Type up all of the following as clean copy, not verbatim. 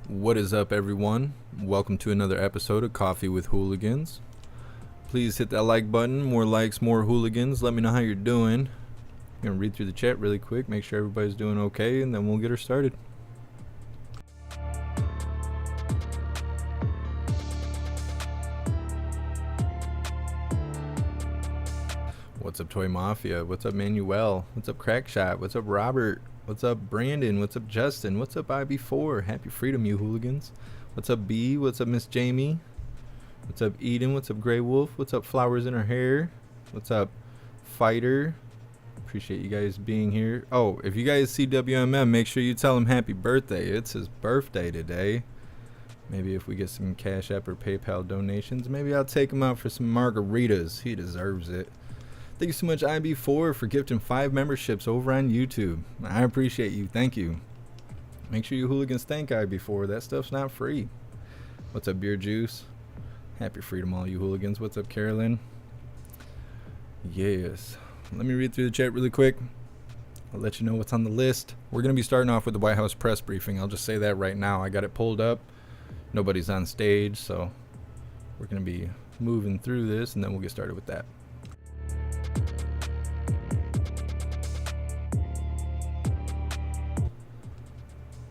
What is up, everyone? Welcome to another episode of Coffee with Hooligans. Please hit that like button. More likes, more hooligans. Let me know how you're doing. I'm going to read through the chat really quick, make sure everybody's doing okay, and then we'll get her started. What's up, Toy Mafia? What's up, Manuel? What's up, Crackshot? What's up, Robert? What's up, Brandon? What's up, Justin? What's up, IB4? Happy freedom, you hooligans. What's up, B? What's up, Miss Jamie? What's up, Eden? What's up, Grey Wolf? What's up, Flowers in Her Hair? What's up, Fighter? Appreciate you guys being here. Oh, if you guys see WMM, make sure you tell him happy birthday. It's his birthday today. Maybe if we get some Cash App or PayPal donations, maybe I'll take him out for some margaritas. He deserves it. Thank you so much, IB4, for gifting 5 memberships over on YouTube. I appreciate you. Thank you. Make sure you hooligans thank IB4. That stuff's not free. What's up, Beer Juice? Happy freedom, all you hooligans. What's up, Carolyn? Yes. Let me read through the chat really quick. I'll let you know what's on the list. We're going to be starting off with the White House press briefing. I'll just say that right now. I got it pulled up. Nobody's on stage, so we're going to be moving through this, and then we'll get started with that.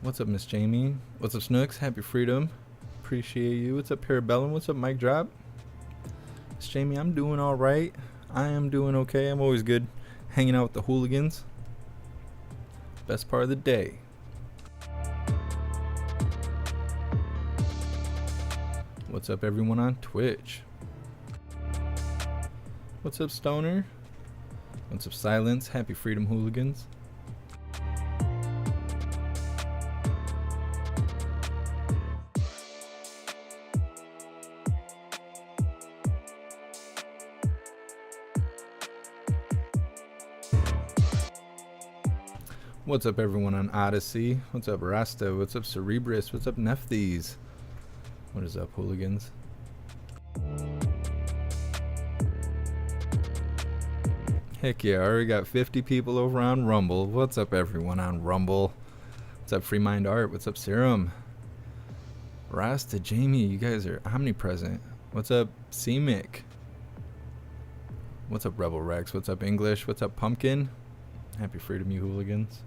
What's up, Miss Jamie? What's up, Snooks? Happy freedom. Appreciate you. What's up, Parabellum? What's up, Mike Drop? Miss Jamie, I'm doing all right. I am doing okay. I'm always good hanging out with the hooligans. Best part of the day. What's up, everyone on Twitch? What's up, Stoner? What's up, Silence? Happy freedom, hooligans. What's up, everyone on Odyssey? What's up, Rasta? What's up, Cerebrus? What's up, Nephthys? What is up, hooligans? Heck yeah, I already got 50 people over on Rumble. What's up, everyone on Rumble? What's up, Free Mind Art? What's up, Serum? Rasta, Jamie, you guys are omnipresent. What's up, C-Mick? What's up, Rebel Rex? What's up, English? What's up, Pumpkin? Happy freedom, you hooligans.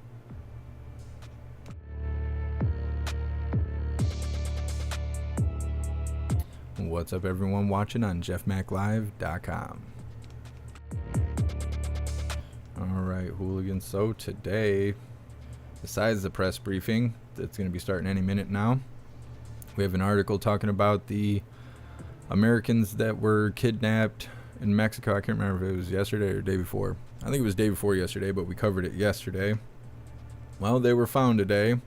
What's up, everyone watching on jeffmaclive.com. Alright, hooligans. So today, besides the press briefing that's going to be starting any minute now, we have an article talking about the Americans that were kidnapped in Mexico. I can't remember if it was yesterday or the day before. I think it was day before yesterday, but we covered it yesterday. Well, they were found today.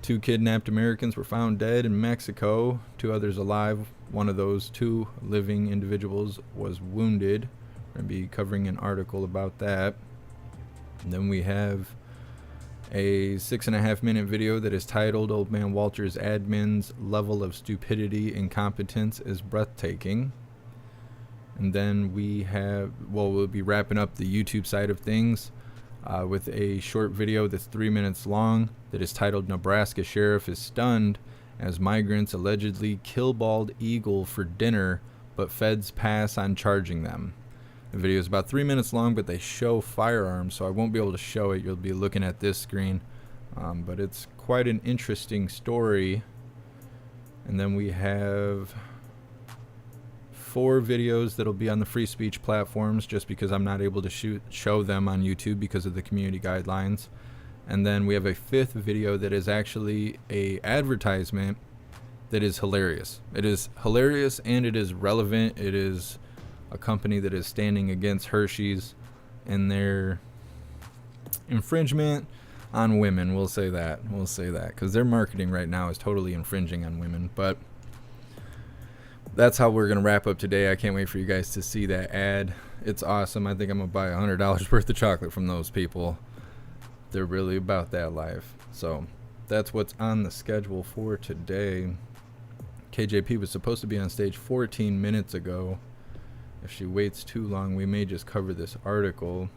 2 kidnapped Americans were found dead in Mexico. 2 others alive. One of those 2 living individuals was wounded. We're going to be covering an article about that. And then we have a 6.5-minute video that is titled Old Man Walter's Admin's Level of Stupidity and Incompetence is Breathtaking. And then we have, well, we'll be wrapping up the YouTube side of things with a short video that's 3 minutes long that is titled Nebraska Sheriff is Stunned as Migrants Allegedly Kill Bald Eagle for Dinner, but Feds Pass on Charging Them. The video is about 3 minutes long, but they show firearms, so I won't be able to show it. You'll be looking at this screen. But it's quite an interesting story. And then we have 4 videos that'll be on the free speech platforms just because I'm not able to show them on YouTube because of the community guidelines. And then we have a 5th video that is actually a advertisement that is hilarious. It is hilarious and it is relevant. It is a company that is standing against Hershey's and their infringement on women. We'll say that because their marketing right now is totally infringing on women. But that's how we're going to wrap up today. I can't wait for you guys to see that ad. It's awesome. I think I'm going to buy $100 worth of chocolate from those people. They're really about that life. So that's what's on the schedule for today. KJP was supposed to be on stage 14 minutes ago. If she waits too long, we may just cover this article.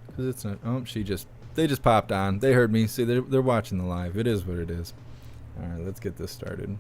Because it's not... Oh, they just popped on. They heard me. See, they're watching the live. It is what it is. All right, let's get this started.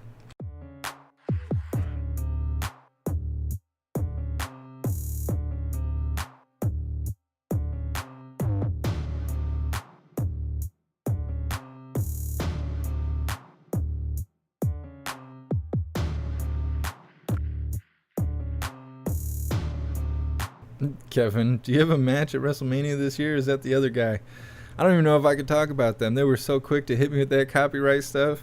Kevin, do you have a match at WrestleMania this year? Or is that the other guy? I don't even know if I could talk about them. They were so quick to hit me with that copyright stuff.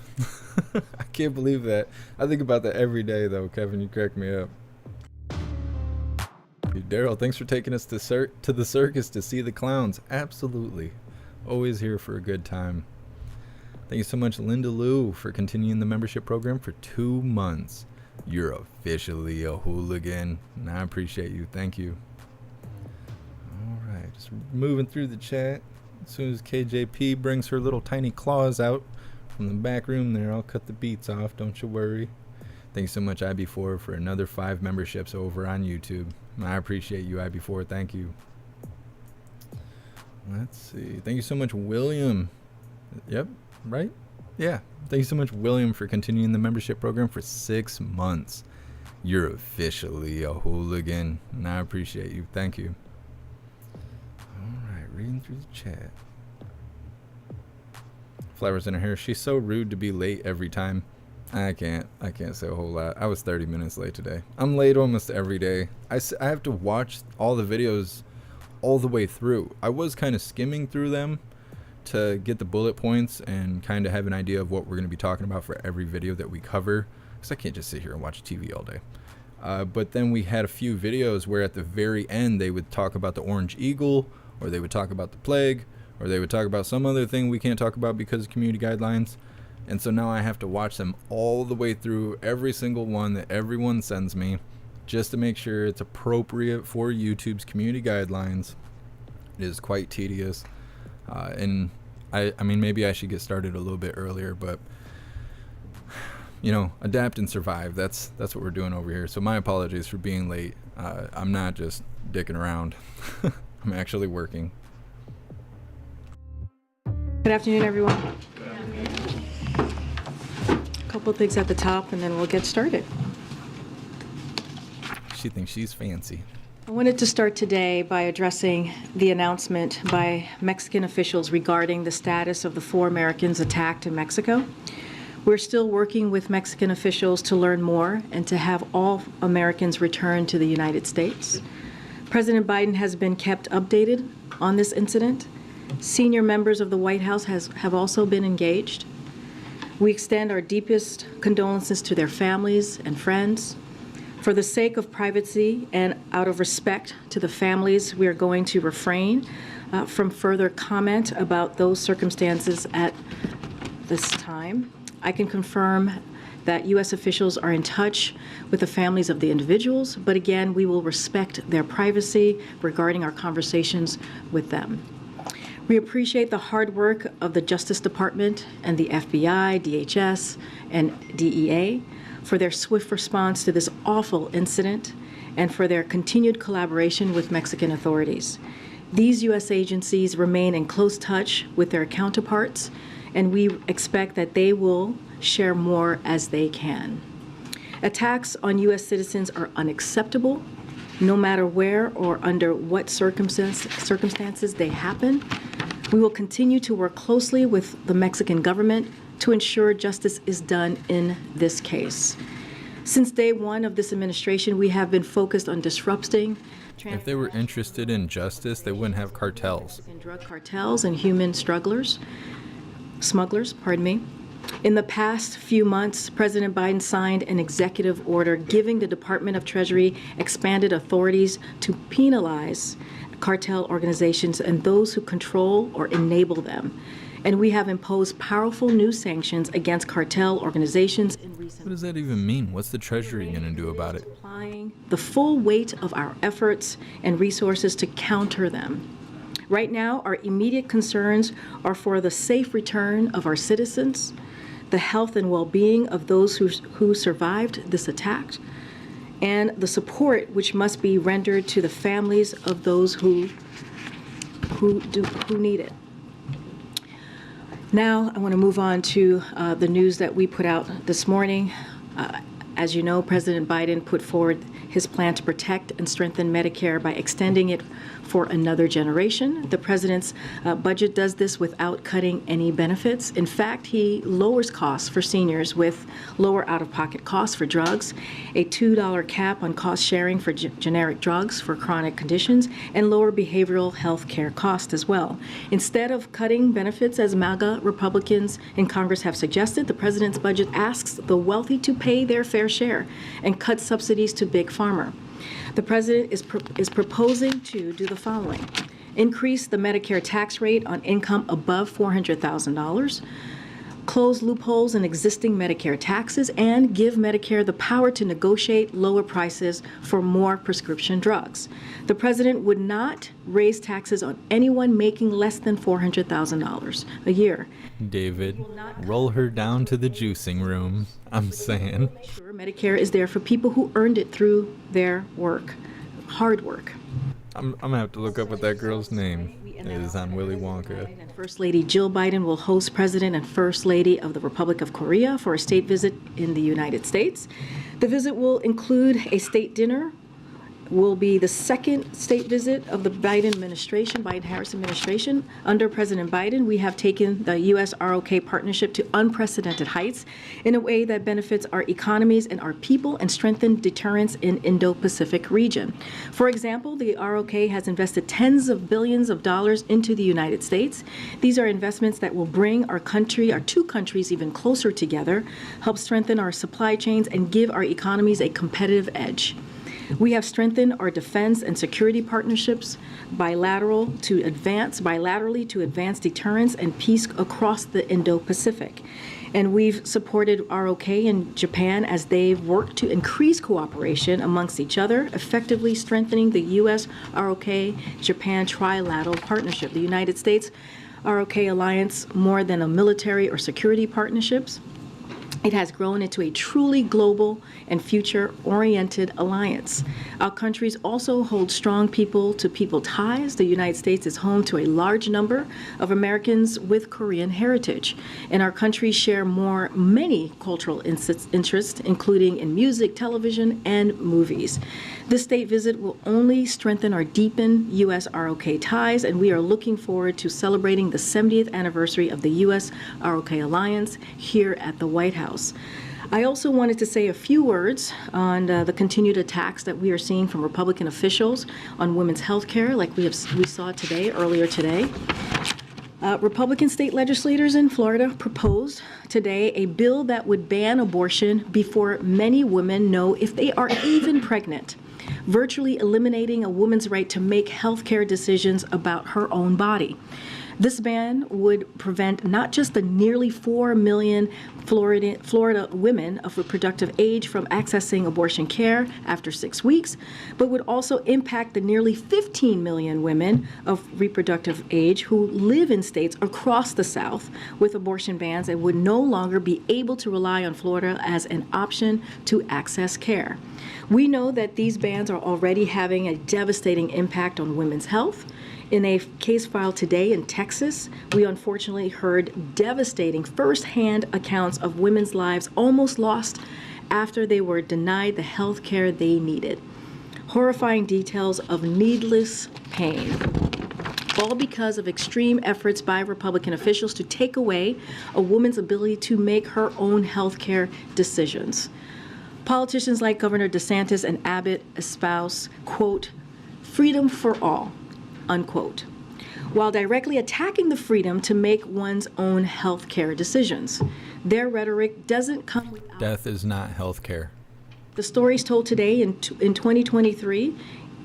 I can't believe that. I think about that every day, though, Kevin. You crack me up. Daryl, thanks for taking us to the circus to see the clowns. Absolutely. Always here for a good time. Thank you so much, Linda Lou, for continuing the membership program for 2 months. You're officially a hooligan, and I appreciate you. Thank you. All right, just moving through the chat. As soon as KJP brings her little tiny claws out from the back room there, I'll cut the beats off. Don't you worry. Thanks so much, IB4, for another 5 memberships over on YouTube. I appreciate you, IB4. Thank you. Let's see. Thank you so much, William. Yep, right? Yeah. Thank you so much, William, for continuing the membership program for 6 months. You're officially a hooligan, and I appreciate you. Thank you. All right, reading through the chat. Flowers in her hair. She's so rude to be late every time. I can't say a whole lot. I was 30 minutes late today. I'm late almost every day. I have to watch all the videos all the way through. I was kind of skimming through them to get the bullet points and kind of have an idea of what we're going to be talking about for every video that we cover, because I can't just sit here and watch TV all day. But then we had a few videos where at the very end they would talk about the Orange Eagle, or they would talk about the plague, or they would talk about some other thing we can't talk about because of community guidelines. And so now I have to watch them all the way through, every single one that everyone sends me, just to make sure it's appropriate for YouTube's community guidelines. It is quite tedious. And I mean, maybe I should get started a little bit earlier, but you know, adapt and survive. That's what we're doing over here. So my apologies for being late. I'm not just dicking around. I'm actually working. Good afternoon, everyone. A couple of things at the top, and then we'll get started. She thinks she's fancy. I wanted to start today by addressing the announcement by Mexican officials regarding the status of the 4 Americans attacked in Mexico. We're still working with Mexican officials to learn more and to have all Americans return to the United States. President Biden has been kept updated on this incident. Senior members of the White House have also been engaged. We extend our deepest condolences to their families and friends. For the sake of privacy and out of respect to the families, we are going to refrain from further comment about those circumstances at this time. I can confirm that U.S. officials are in touch with the families of the individuals, but again, we will respect their privacy regarding our conversations with them. We appreciate the hard work of the Justice Department and the FBI, DHS, and DEA for their swift response to this awful incident and for their continued collaboration with Mexican authorities. These U.S. agencies remain in close touch with their counterparts, and we expect that they will share more as they can. Attacks on U.S. citizens are unacceptable, no matter where or under what circumstances they happen. We will continue to work closely with the Mexican government to ensure justice is done in this case. Since day one of this administration, we have been focused on disrupting. If they were interested in justice, they wouldn't have cartels. In drug cartels and human smugglers, In the past few months, President Biden signed an executive order giving the Department of Treasury expanded authorities to penalize cartel organizations and those who control or enable them. And we have imposed powerful new sanctions against cartel organizations in recent. What does that even mean? What's the Treasury going to do about it? Applying the full weight of our efforts and resources to counter them. Right now, our immediate concerns are for the safe return of our citizens, the health and well-being of those who survived this attack, and the support which must be rendered to the families of those who need it. Now, I want to move on to the news that we put out this morning. As you know, President Biden put forward his plan to protect and strengthen Medicare by extending it for another generation. The president's budget does this without cutting any benefits. In fact, he lowers costs for seniors with lower out-of-pocket costs for drugs, a $2 cap on cost sharing for generic drugs for chronic conditions, and lower behavioral health care costs as well. Instead of cutting benefits, as MAGA Republicans in Congress have suggested, the president's budget asks the wealthy to pay their fair share and cut subsidies to Big Pharma. The president is proposing to do the following: increase the Medicare tax rate on income above $400,000, close loopholes in existing Medicare taxes, and give Medicare the power to negotiate lower prices for more prescription drugs. The president would not raise taxes on anyone making less than $400,000 a year. David, roll her down to the juicing room. I'm saying. Make sure Medicare is there for people who earned it through their work, hard work. I'm gonna have to look up what that girl's name is on Willy Wonka. And First Lady Jill Biden will host President and First Lady of the Republic of Korea for a state visit in the United States. The visit will include a state dinner, will be the second state visit of the Biden-Harris administration. Under President Biden, we have taken the U.S. ROK partnership to unprecedented heights in a way that benefits our economies and our people and strengthen deterrence in Indo-Pacific region. For example, the ROK has invested tens of billions of dollars into the United States. These are investments that will bring our two countries even closer together, help strengthen our supply chains, and give our economies a competitive edge. We have strengthened our defense and security partnerships bilaterally to advance deterrence and peace across the Indo-Pacific. And we've supported ROK and Japan as they've worked to increase cooperation amongst each other, effectively strengthening the U.S. ROK-Japan trilateral partnership. The United States ROK alliance, more than a military or security partnerships, it has grown into a truly global and future-oriented alliance. Our countries also hold strong people-to-people ties. The United States is home to a large number of Americans with Korean heritage, and our countries share many cultural interests, including in music, television, and movies. This state visit will only strengthen our deepened U.S. ROK ties, and we are looking forward to celebrating the 70th anniversary of the U.S. ROK Alliance here at the White House. I also wanted to say a few words on the continued attacks that we are seeing from Republican officials on women's health care, like we saw earlier today. Republican state legislators in Florida proposed today a bill that would ban abortion before many women know if they are even pregnant, virtually eliminating a woman's right to make health care decisions about her own body. This ban would prevent not just the nearly 4 million Florida women of reproductive age from accessing abortion care after 6 weeks, but would also impact the nearly 15 million women of reproductive age who live in states across the South with abortion bans and would no longer be able to rely on Florida as an option to access care. We know that these bans are already having a devastating impact on women's health. In a case filed today in Texas, we unfortunately heard devastating firsthand accounts of women's lives almost lost after they were denied the health care they needed. Horrifying details of needless pain, all because of extreme efforts by Republican officials to take away a woman's ability to make her own health care decisions. Politicians like Governor DeSantis and Abbott espouse, quote, freedom for all, unquote, while directly attacking the freedom to make one's own health care decisions. Their rhetoric doesn't come without... Death is not health care. The stories told today in 2023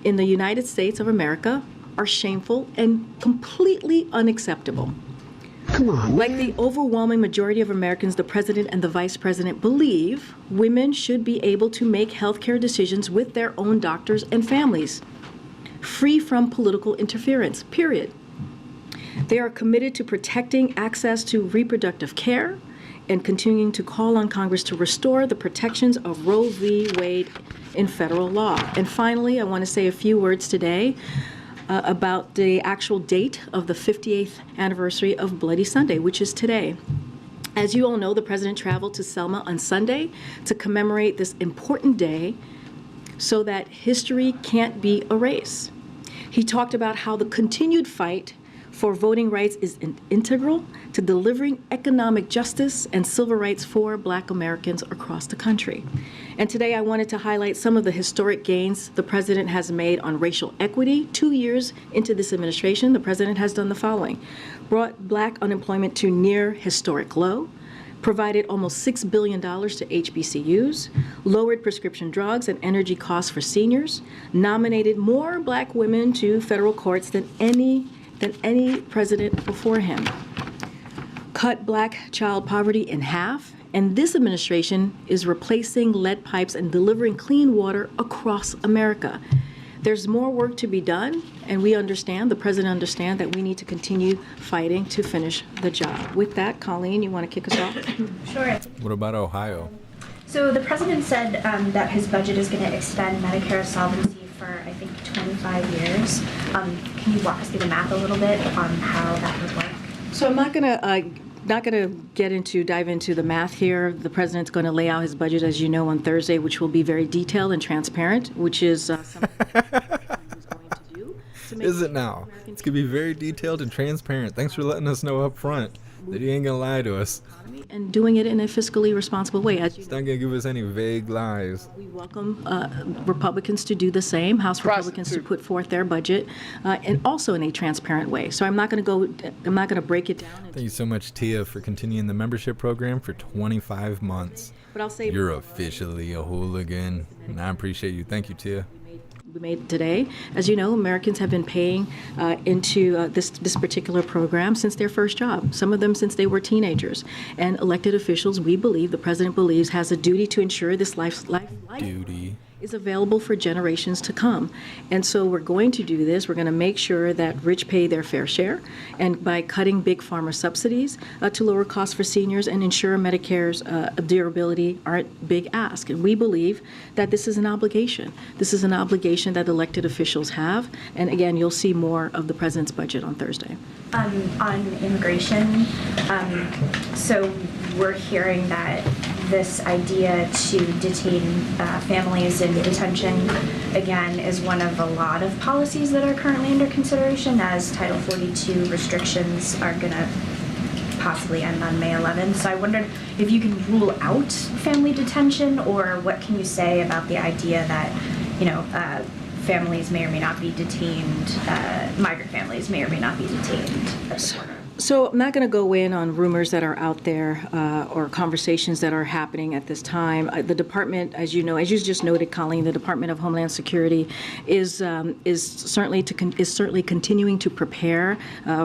in the United States of America are shameful and completely unacceptable. Come on, like the overwhelming majority of Americans, the president and the vice president believe women should be able to make healthcare decisions with their own doctors and families, free from political interference, period. They are committed to protecting access to reproductive care and continuing to call on Congress to restore the protections of Roe v. Wade in federal law. And finally, I want to say a few words today about the actual date of the 58th anniversary of Bloody Sunday, which is today. As you all know, the President traveled to Selma on Sunday to commemorate this important day so that history can't be erased. He talked about how the continued fight for voting rights is integral to delivering economic justice and civil rights for Black Americans across the country. And today I wanted to highlight some of the historic gains the President has made on racial equity. 2 years into this administration, the President has done the following: brought Black unemployment to near historic low, provided almost $6 billion to HBCUs, lowered prescription drugs and energy costs for seniors, nominated more Black women to federal courts than any president before him, cut Black child poverty in half, and this administration is replacing lead pipes and delivering clean water across America. There's more work to be done, and we understand, the President understands, that we need to continue fighting to finish the job. With that, Colleen, you want to kick us off? Sure. What about Ohio? So the President said that his budget is going to extend Medicare solvency for, I think, 25 years. Can you walk us through the math a little bit on how that would work? So I'm not going to dive into the math here. The President's going to lay out his budget, as you know, on Thursday, which will be very detailed and transparent, which is something that he was going to do. Is it now? It's going to be very detailed and transparent. Thanks for letting us know up front that he ain't going to lie to us. And doing it in a fiscally responsible way. As you He's not going to give us any vague lies. We welcome Republicans to do the same, House Republicans to put forth their budget, and also in a transparent way. So I'm not going to break it down. Thank you so much, Tia, for continuing the membership program for 25 months. But I'll say you're officially a hooligan, and I appreciate you. Thank you, Tia. We made today. As you know, Americans have been paying into this particular program since their first job, some of them since they were teenagers. And elected officials, we believe, the President believes, has a duty to ensure this life duty is available for generations to come. And so we're going to do this. We're going to make sure that rich pay their fair share, and by cutting big pharma subsidies to lower costs for seniors and ensure Medicare's durability aren't big ask. And we believe that this is an obligation. This is an obligation that elected officials have. And again, you'll see more of the President's budget on Thursday. On immigration, so we're hearing that this idea to detain families in detention, again, is one of a lot of policies that are currently under consideration, as Title 42 restrictions are going to possibly end on May 11th. So I wondered if you can rule out family detention, or what can you say about the idea that, families may or may not be detained, migrant families may or may not be detained at the border? So I'm not going to go in on rumors that are out there or conversations that are happening at this time. The department, as you know, as you just noted, Colleen, the Department of Homeland Security is certainly continuing to prepare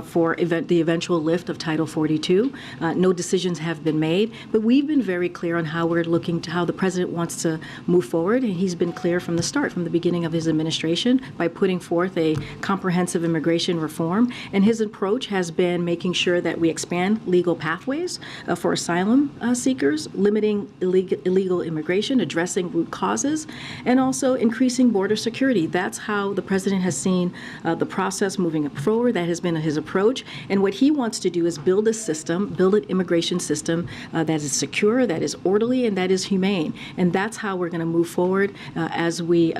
for the eventual lift of Title 42. No decisions have been made, but we've been very clear on how we're looking to how the President wants to move forward, and he's been clear from the start, from the beginning of his administration, by putting forth a comprehensive immigration reform. And his approach has been making sure that we expand legal pathways for asylum seekers, limiting illegal immigration, addressing root causes, and also increasing border security. That's how the President has seen the process moving forward. That has been his approach. And what he wants to do is build an immigration system that is secure, that is orderly, and that is humane. And that's how we're going to move forward as we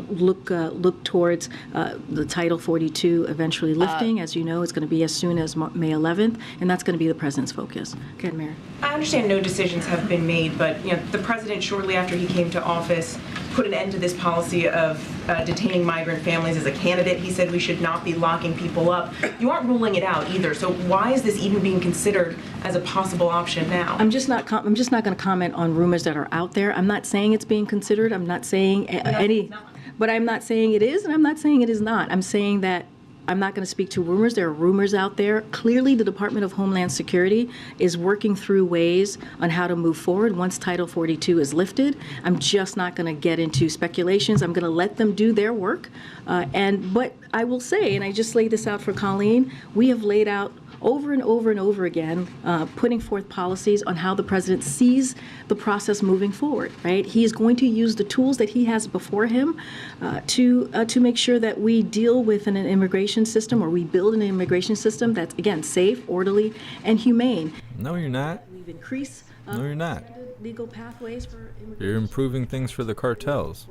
look towards the Title 42 eventually lifting. As you know, it's going to be as soon as May 11th, and that's going to be the President's focus. Go ahead, Mayor. I understand no decisions have been made, but the President, shortly after he came to office, put an end to this policy of detaining migrant families as a candidate. He said we should not be locking people up. You aren't ruling it out either, so why is this even being considered as a possible option now? I'm just not going to comment on rumors that are out there. I'm not saying it's being considered. I'm not saying but I'm not saying it is, and I'm not saying it is not. I'm saying that I'm not going to speak to rumors. There are rumors out there. Clearly, the Department of Homeland Security is working through ways on how to move forward once Title 42 is lifted. I'm just not going to get into speculations. I'm going to let them do their work. But I will say, and I just laid this out for Colleen, we have laid out over and over and over again, putting forth policies on how the president sees the process moving forward, right? He is going to use the tools that he has before him to make sure that we deal with an immigration system, or we build an immigration system that's, again, safe, orderly, and humane. No, you're not. We've increased No, you're not. legal pathways for immigration. You're improving things for the cartels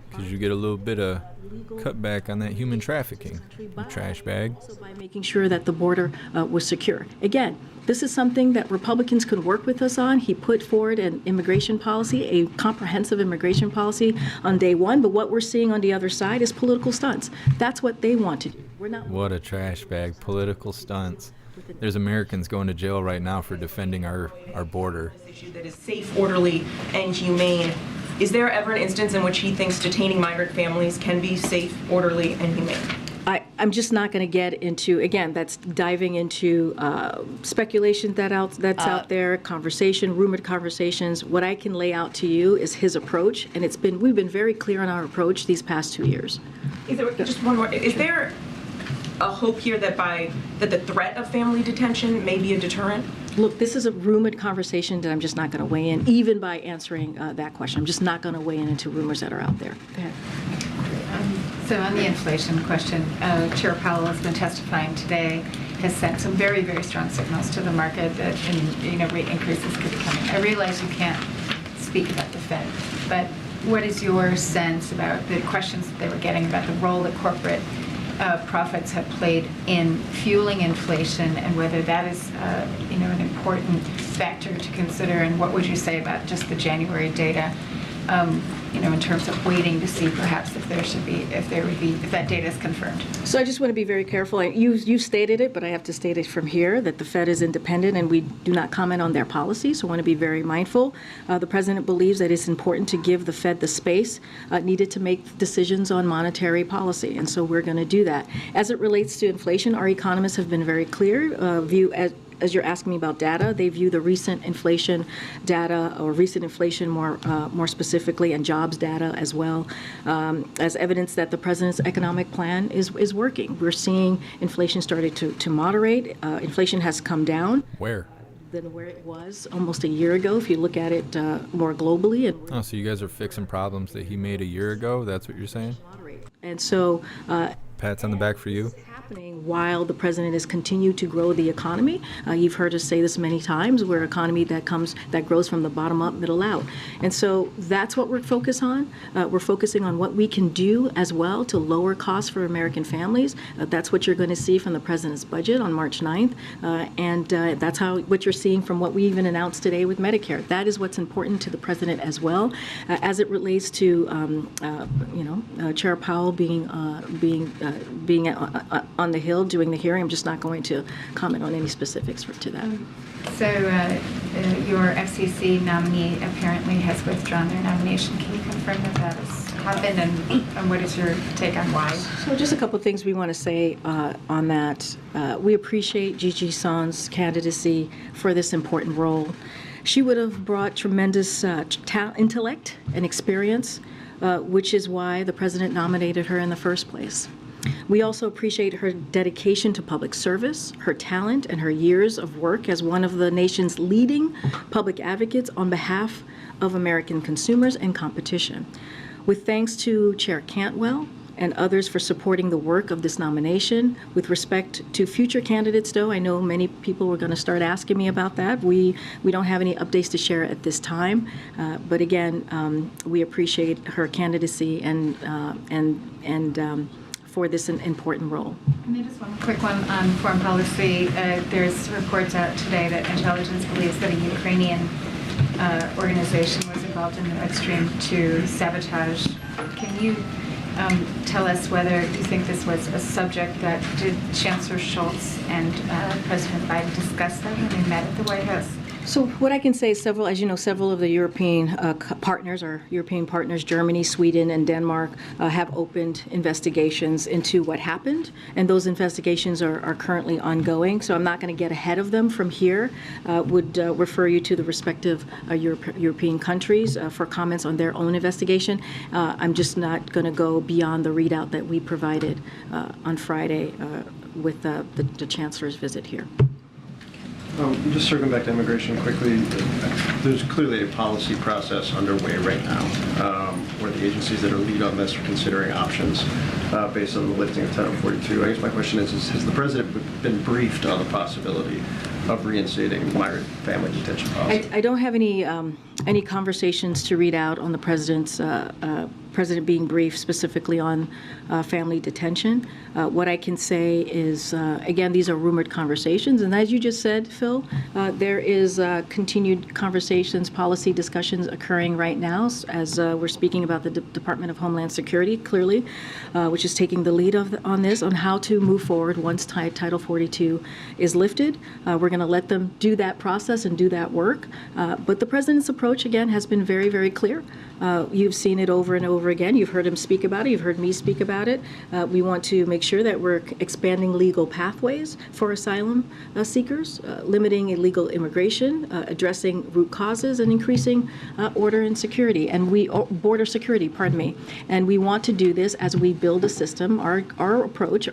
because you get a little bit of cutback on that human trafficking, you trash bag. Also by making sure that the border was secure. Again, this is something that Republicans could work with us on. He put forward an immigration policy, a comprehensive immigration policy on day one, but what we're seeing on the other side is political stunts. That's what they want to do. We're not. What a trash bag, political stunts. There's Americans going to jail right now for defending our border. Issue that is safe, orderly, and humane. Is there ever an instance in which he thinks detaining migrant families can be safe, orderly, and humane? I'm just not going to get into, again, that's diving into speculation that's out there, rumored conversations. What I can lay out to you is his approach, and we've been very clear on our approach these past 2 years. Is there, just one more, is there a hope here that the threat of family detention may be a deterrent? Look, this is a rumored conversation that I'm just not going to weigh in, even by answering that question. I'm just not going to weigh in into rumors that are out there. Go ahead. So on the inflation question, Chair Powell has been testifying today, has sent some very, very strong signals to the market that rate increases could be coming. I realize you can't speak about the Fed, but what is your sense about the questions that they were getting about the role that corporate profits have played in fueling inflation, and whether that is an important factor to consider? And what would you say about just the January data? In terms of waiting to see perhaps if that data is confirmed. So I just want to be very careful. You stated it, but I have to state it from here that the Fed is independent and we do not comment on their policies. So I want to be very mindful. The president believes that it's important to give the Fed the space needed to make decisions on monetary policy, and so we're going to do that. As it relates to inflation, our economists have been very clear. As you're asking me about data, they view the recent inflation data, or recent inflation more specifically, and jobs data as well, as evidence that the president's economic plan is working. We're seeing inflation started to moderate. Inflation has come down. Where? Than where it was almost a year ago, if you look at it more globally. And so you guys are fixing problems that he made a year ago? That's what you're saying? And so pats on the back for you? Happening while the president has continued to grow the economy. You've heard us say this many times. We're an economy that grows from the bottom up, middle out. And so that's what we're focused on. We're focusing on what we can do as well to lower costs for American families. That's what you're going to see from the president's budget on March 9th. And that's what you're seeing from what we even announced today with Medicare. That is what's important to the president as well. As it relates to, Chair Powell being on the Hill doing the hearing, I'm just not going to comment on any specifics to that. So your FCC nominee apparently has withdrawn their nomination. Can you confirm that that has happened, and what is your take on why? So just a couple of things we want to say on that. We appreciate Gigi Son's candidacy for this important role. She would have brought tremendous intellect and experience, which is why the president nominated her in the first place. We also appreciate her dedication to public service, her talent, and her years of work as one of the nation's leading public advocates on behalf of American consumers and competition. With thanks to Chair Cantwell and others for supporting the work of this nomination. With respect to future candidates, though, I know many people were going to start asking me about that. We don't have any updates to share at this time, but again, we appreciate her candidacy and for this important role. And then just one quick one on foreign policy. There's reports out today that intelligence believes that a Ukrainian organization was involved in the Nord Stream 2 sabotage. Can you tell us whether you think this was a subject that did Chancellor Schultz and President Biden discuss that when they met at the White House? So what I can say is several of the European partners, Germany, Sweden, and Denmark, have opened investigations into what happened, and those investigations are currently ongoing. So I'm not going to get ahead of them from here. Would refer you to the respective European countries for comments on their own investigation. I'm just not going to go beyond the readout that we provided on Friday with the Chancellor's visit here. Just circling back to immigration quickly, there's clearly a policy process underway right now where the agencies that are lead on this are considering options based on the lifting of Title 42. I guess my question is has the president been briefed on the possibility of reinstating migrant family detention policy? I don't have any conversations to read out on the president being briefed specifically on family detention. What I can say is, again, these are rumored conversations, and as you just said, Phil, there is continued conversations, policy discussions occurring right now as we're speaking about the Department of Homeland Security, clearly, which is taking the lead on this, on how to move forward once Title 42 is lifted. We're going to let them do that process and do that work. But the president's approach, again, has been very, very clear. You've seen it over and over again. You've heard him speak about it. You've heard me speak about it. We want to make sure that we're expanding legal pathways for asylum seekers, limiting illegal immigration, addressing root causes, and increasing order and security, and border security, pardon me. And we want to do this as we build a system. Our approach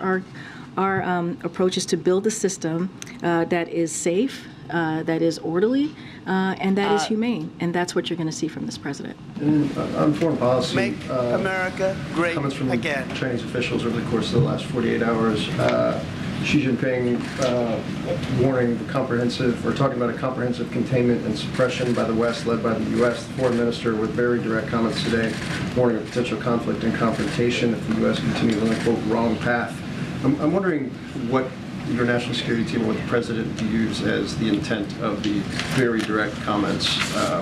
is to build a system that is safe, that is orderly, and that is humane. And that's what you're going to see from this president. And on foreign policy, Make America great comments from again. Chinese officials over the course of the last 48 hours. Xi Jinping warning talking about a comprehensive containment and suppression by the West, led by the U.S. The foreign minister with very direct comments today, warning of potential conflict and confrontation if the U.S. continues on the, quote, wrong path. I'm wondering what your national security team, what the president views as the intent of the very direct comments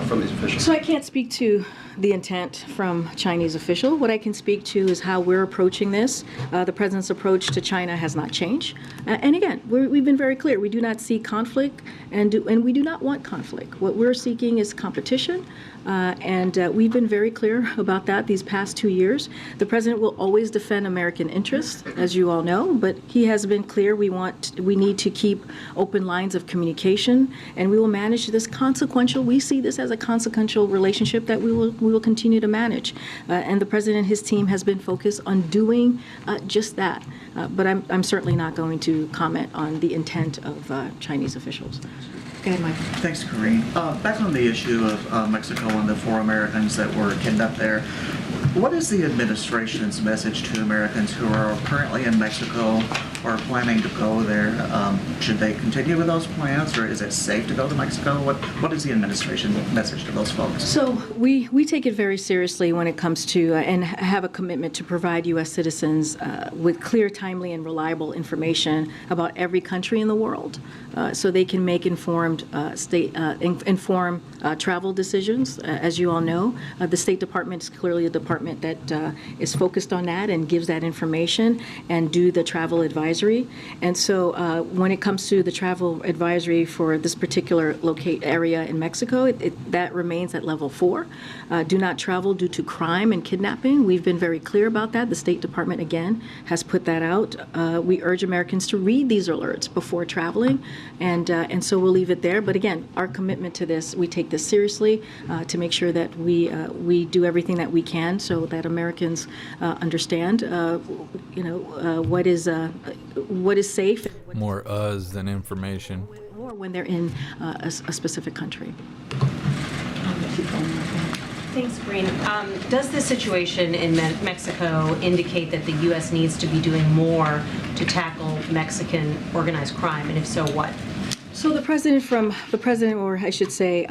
from these officials. So I can't speak to the intent from Chinese official. What I can speak to is how we're approaching this. The president's approach to China has not changed. And again, we've been very clear. We do not see conflict, and we do not want conflict. What we're seeking is competition, and we've been very clear about that these past 2 years. The president will always defend American interests, as you all know, but he has been clear we need to keep open lines of communication, and we will manage this we see this as a consequential relationship that we will continue to manage. And the president and his team has been focused on doing just that. But I'm certainly not going to comment on the intent of Chinese officials. Go ahead, Michael. Thanks, Corrine. Back on the issue of Mexico and the 4 Americans that were kidnapped there, what is the administration's message to Americans who are currently in Mexico or planning to go there? Should they continue with those plans, or is it safe to go to Mexico? What is the administration message to those folks? So we take it very seriously when it comes to and have a commitment to provide U.S. citizens with clear, timely, and reliable information about every country in the world, so they can make informed travel decisions. As you all know, the State Department is clearly a department that is focused on that and gives that information and do the travel advisory. And so when it comes to the travel advisory for this particular area in Mexico, that remains at level 4. Do not travel due to crime and kidnapping. We've been very clear about that. The State Department, again, has put that out. We urge Americans to read these alerts before traveling, and so we'll leave it there. But again, our commitment to this, we take this seriously to make sure that we do everything that we can so that Americans understand, what is safe. More us than information. Or when they're in a specific country. Thanks, Green. Does the situation in Mexico indicate that the U.S. needs to be doing more to tackle Mexican organized crime, and if so, what? So the president, or I should say,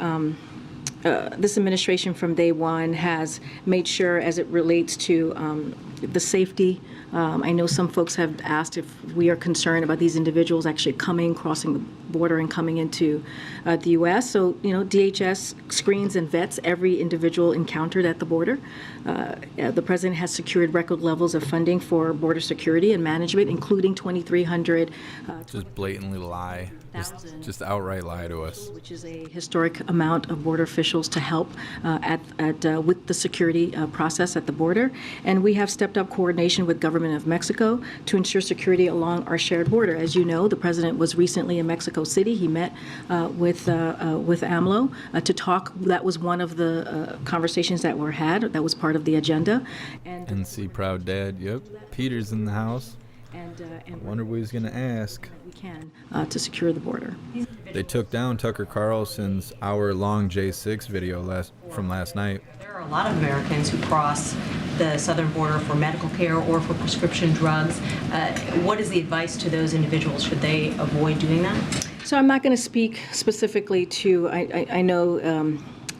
this administration from day one has made sure, as it relates to the safety. I know some folks have asked if we are concerned about these individuals actually crossing the border and coming into the U.S. So, DHS screens and vets every individual encountered at the border. The president has secured record levels of funding for border security and management, including 2,300. Just blatantly lie. Just outright lie to us. Which is a historic amount of border officials to help with the security process at the border. And we have stepped up coordination with government of Mexico to ensure security along our shared border. As you know, the president was recently in Mexico City. He met with AMLO to talk. That was one of the conversations that were had. That was part of the agenda. And see proud dad. Yep. Peter's in the house. I wonder what he's going to ask. We can to secure the border. They took down Tucker Carlson's hour-long J6 video from last night. There are a lot of Americans who cross the southern border for medical care or for prescription drugs. What is the advice to those individuals? Should they avoid doing that? So I'm not going to speak specifically to, I know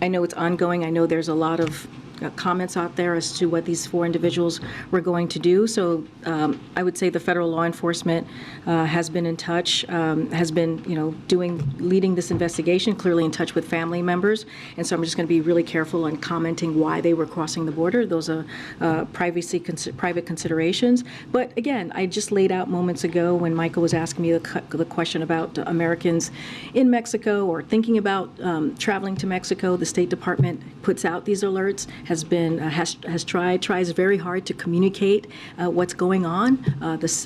it's ongoing. I know there's a lot of comments out there as to what these 4 individuals were going to do. So I would say the federal law enforcement has been in touch, has been, leading this investigation, clearly in touch with family members. And so I'm just going to be really careful on commenting why they were crossing the border. Those are private considerations. But again, I just laid out moments ago when Michael was asking me the question about Americans in Mexico or thinking about traveling to Mexico. The State Department puts out these alerts, tries very hard to communicate what's going on,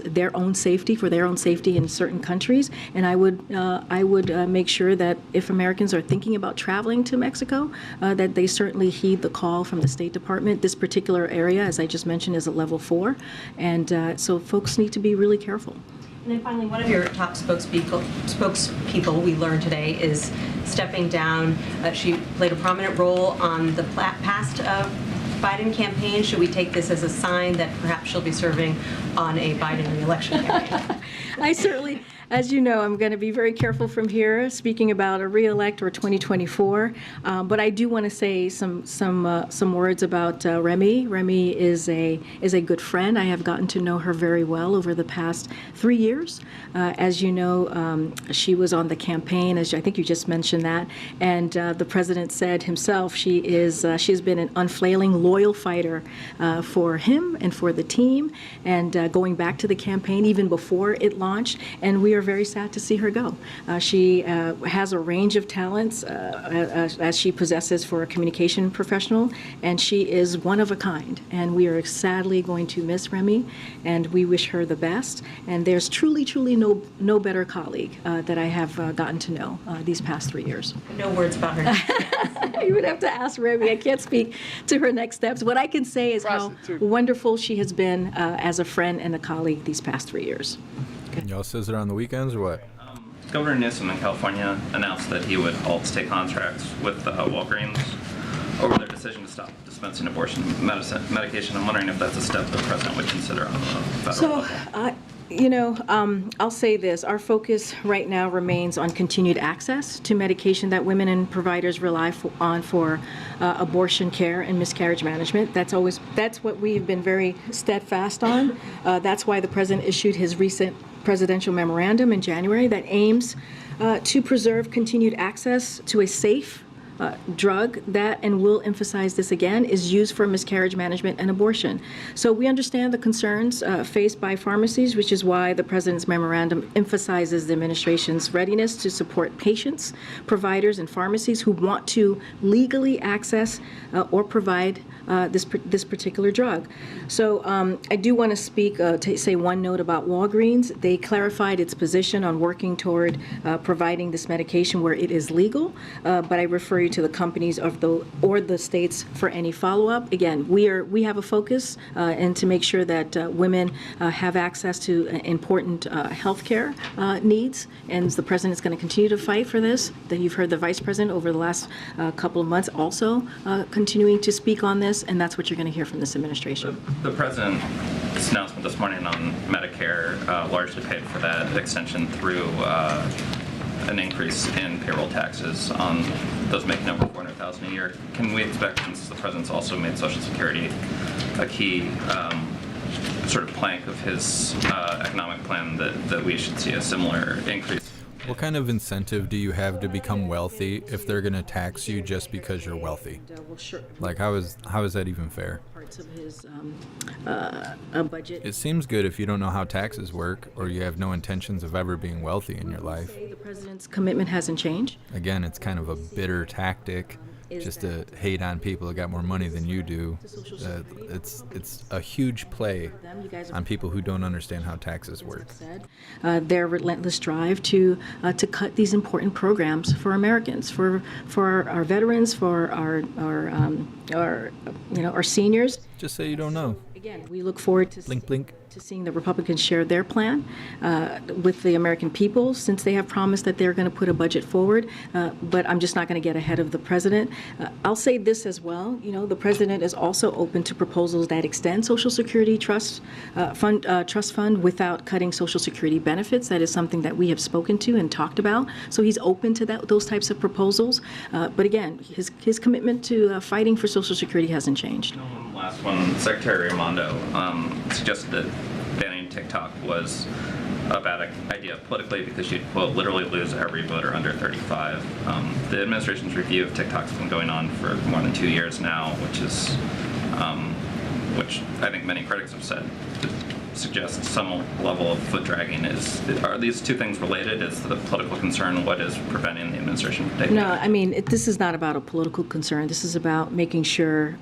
their own safety in certain countries. And I would make sure that if Americans are thinking about traveling to Mexico, that they certainly heed the call from the State Department. This particular area, as I just mentioned, is a level 4, and so folks need to be really careful. And then finally, one of your top spokespeople we learned today is stepping down. She played a prominent role on the past Biden campaign. Should we take this as a sign that perhaps she'll be serving on a Biden re-election campaign? I certainly, as you know, I'm going to be very careful from here speaking about a re-elect or 2024. But I do want to say some words about Remy. Remy is a good friend. I have gotten to know her very well over the past 3 years. As you know, she was on the campaign, as I think you just mentioned that, and the president said himself she's been an unfailing, loyal fighter for him and for the team, and going back to the campaign even before it launched. And we are very sad to see her go. She has a range of talents as she possesses for a communication professional, and she is one of a kind. And we are sadly going to miss Remy, and we wish her the best. And there's truly no better colleague that I have gotten to know these past 3 years. No words about her next. You would have to ask Remy. I can't speak to her next steps. What I can say is how wonderful she has been as a friend and a colleague these past 3 years. Y'all scissor on the weekends or what? Governor Newsom in California announced that he would halt state contracts with Walgreens over their decision to stop dispensing abortion medication. I'm wondering if that's a step the president would consider on the federal level. I'll say this. Our focus right now remains on continued access to medication that women and providers rely on for abortion care and miscarriage management. That's what we've been very steadfast on. That's why the president issued his recent presidential memorandum in January that aims to preserve continued access to a safe drug that, and we'll emphasize this again, is used for miscarriage management and abortion. So we understand the concerns faced by pharmacies, which is why the president's memorandum emphasizes the administration's readiness to support patients, providers, and pharmacies who want to legally access or provide this particular drug. So I do want to speak, to say one note about Walgreens. They clarified its position on working toward providing this medication where it is legal, but I refer you to the companies or the states for any follow-up. Again, we have a focus and to make sure that women have access to important health care needs, and the president is going to continue to fight for this. That you've heard the vice president over the last couple of months also continuing to speak on this, and that's what you're going to hear from this administration. The president's announcement this morning on Medicare largely paid for that extension through an increase in payroll taxes on those making over $400,000 a year. Can we expect, since the president's also made Social Security a key sort of plank of his economic plan, that we should see a similar increase? What kind of incentive do you have to become wealthy if they're going to tax you just because you're wealthy? Like, how is that even fair? Parts of his budget. It seems good if you don't know how taxes work or you have no intentions of ever being wealthy in your life. The president's commitment hasn't changed. Again, it's kind of a bitter tactic just to hate on people that got more money than you do. It's a huge play on people who don't understand how taxes work. Their relentless drive to cut these important programs for Americans, for our veterans, for our seniors. Just say you don't know. Again, we look forward to blink. to seeing the Republicans share their plan with the American people, since they have promised that they're going to put a budget forward. But I'm just not going to get ahead of the president. I'll say this as well. You know, the president is also open to proposals that extend Social Security trust fund without cutting Social Security benefits. That is something that we have spoken to and talked about. So he's open to those types of proposals. But again, his commitment to fighting for Social Security hasn't changed. Last one, Secretary Raimondo suggested that banning TikTok was a bad idea politically because you'd, quote, literally lose every voter under 35. The administration's review of TikTok's been going on for more than 2 years now, which I think many critics have said suggests some level of foot dragging. Are these two things related? Is the political concern what is preventing the administration from taking No, action? I mean, this is not about a political concern. This is about making sure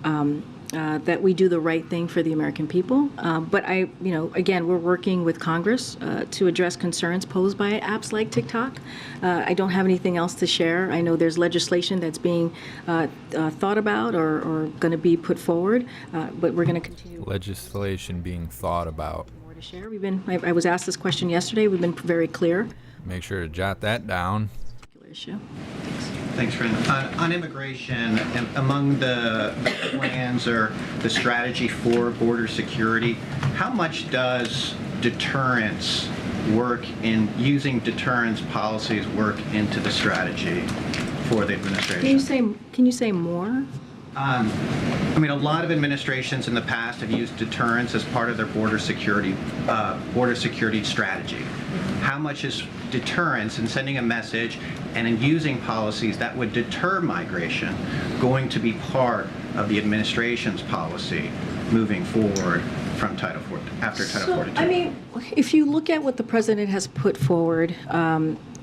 that we do the right thing for the American people. But again, we're working with Congress to address concerns posed by apps like TikTok. I don't have anything else to share. I know there's legislation that's being thought about or going to be put forward, but we're going to continue. Legislation being thought about. More to share. I was asked this question yesterday. We've been very clear. Make sure to jot that down. Particular issue. Thanks, Fran. On immigration, among the plans or the strategy for border security, how much does deterrence work in using deterrence policies work into the strategy for the administration? Can you say more? I mean, a lot of administrations in the past have used deterrence as part of their border security strategy. How much is deterrence and sending a message and in using policies that would deter migration going to be part of the administration's policy moving forward from Title 42? I mean, if you look at what the president has put forward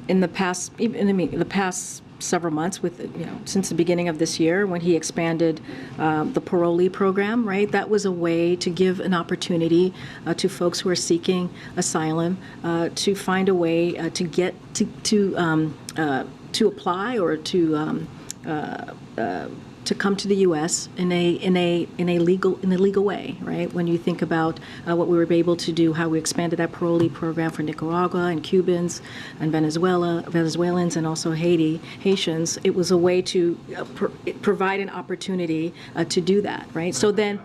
in the past, the past several months, since the beginning of this year, when he expanded the parolee program, right? That was a way to give an opportunity to folks who are seeking asylum to find a way to get to apply or to come to the U.S. in a legal way, right? When you think about what we were able to do, how we expanded that parolee program for Nicaragua and Cubans and Venezuelans and also Haitians, it was a way to provide an opportunity to do that, right? So then.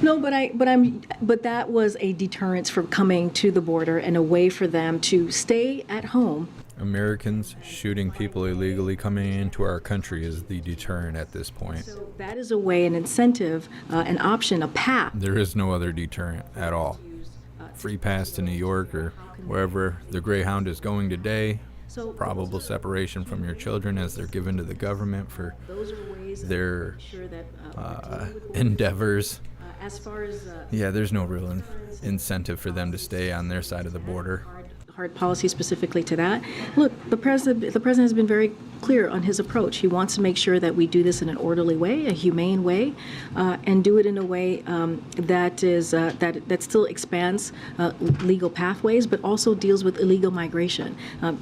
No, but that was a deterrence for coming to the border and a way for them to stay at home. Americans shooting people illegally coming into our country is the deterrent at this point. So that is a way, an incentive, an option, a path. There is no other deterrent at all. Free pass to New York or wherever the Greyhound is going today. Probable separation from your children as they're given to the government for their endeavors. As far as there's no real incentive for them to stay on their side of the border. Hard policy specifically to that. Look, the president has been very clear on his approach. He wants to make sure that we do this in an orderly way, a humane way, and do it in a way that still expands legal pathways, but also deals with illegal migration.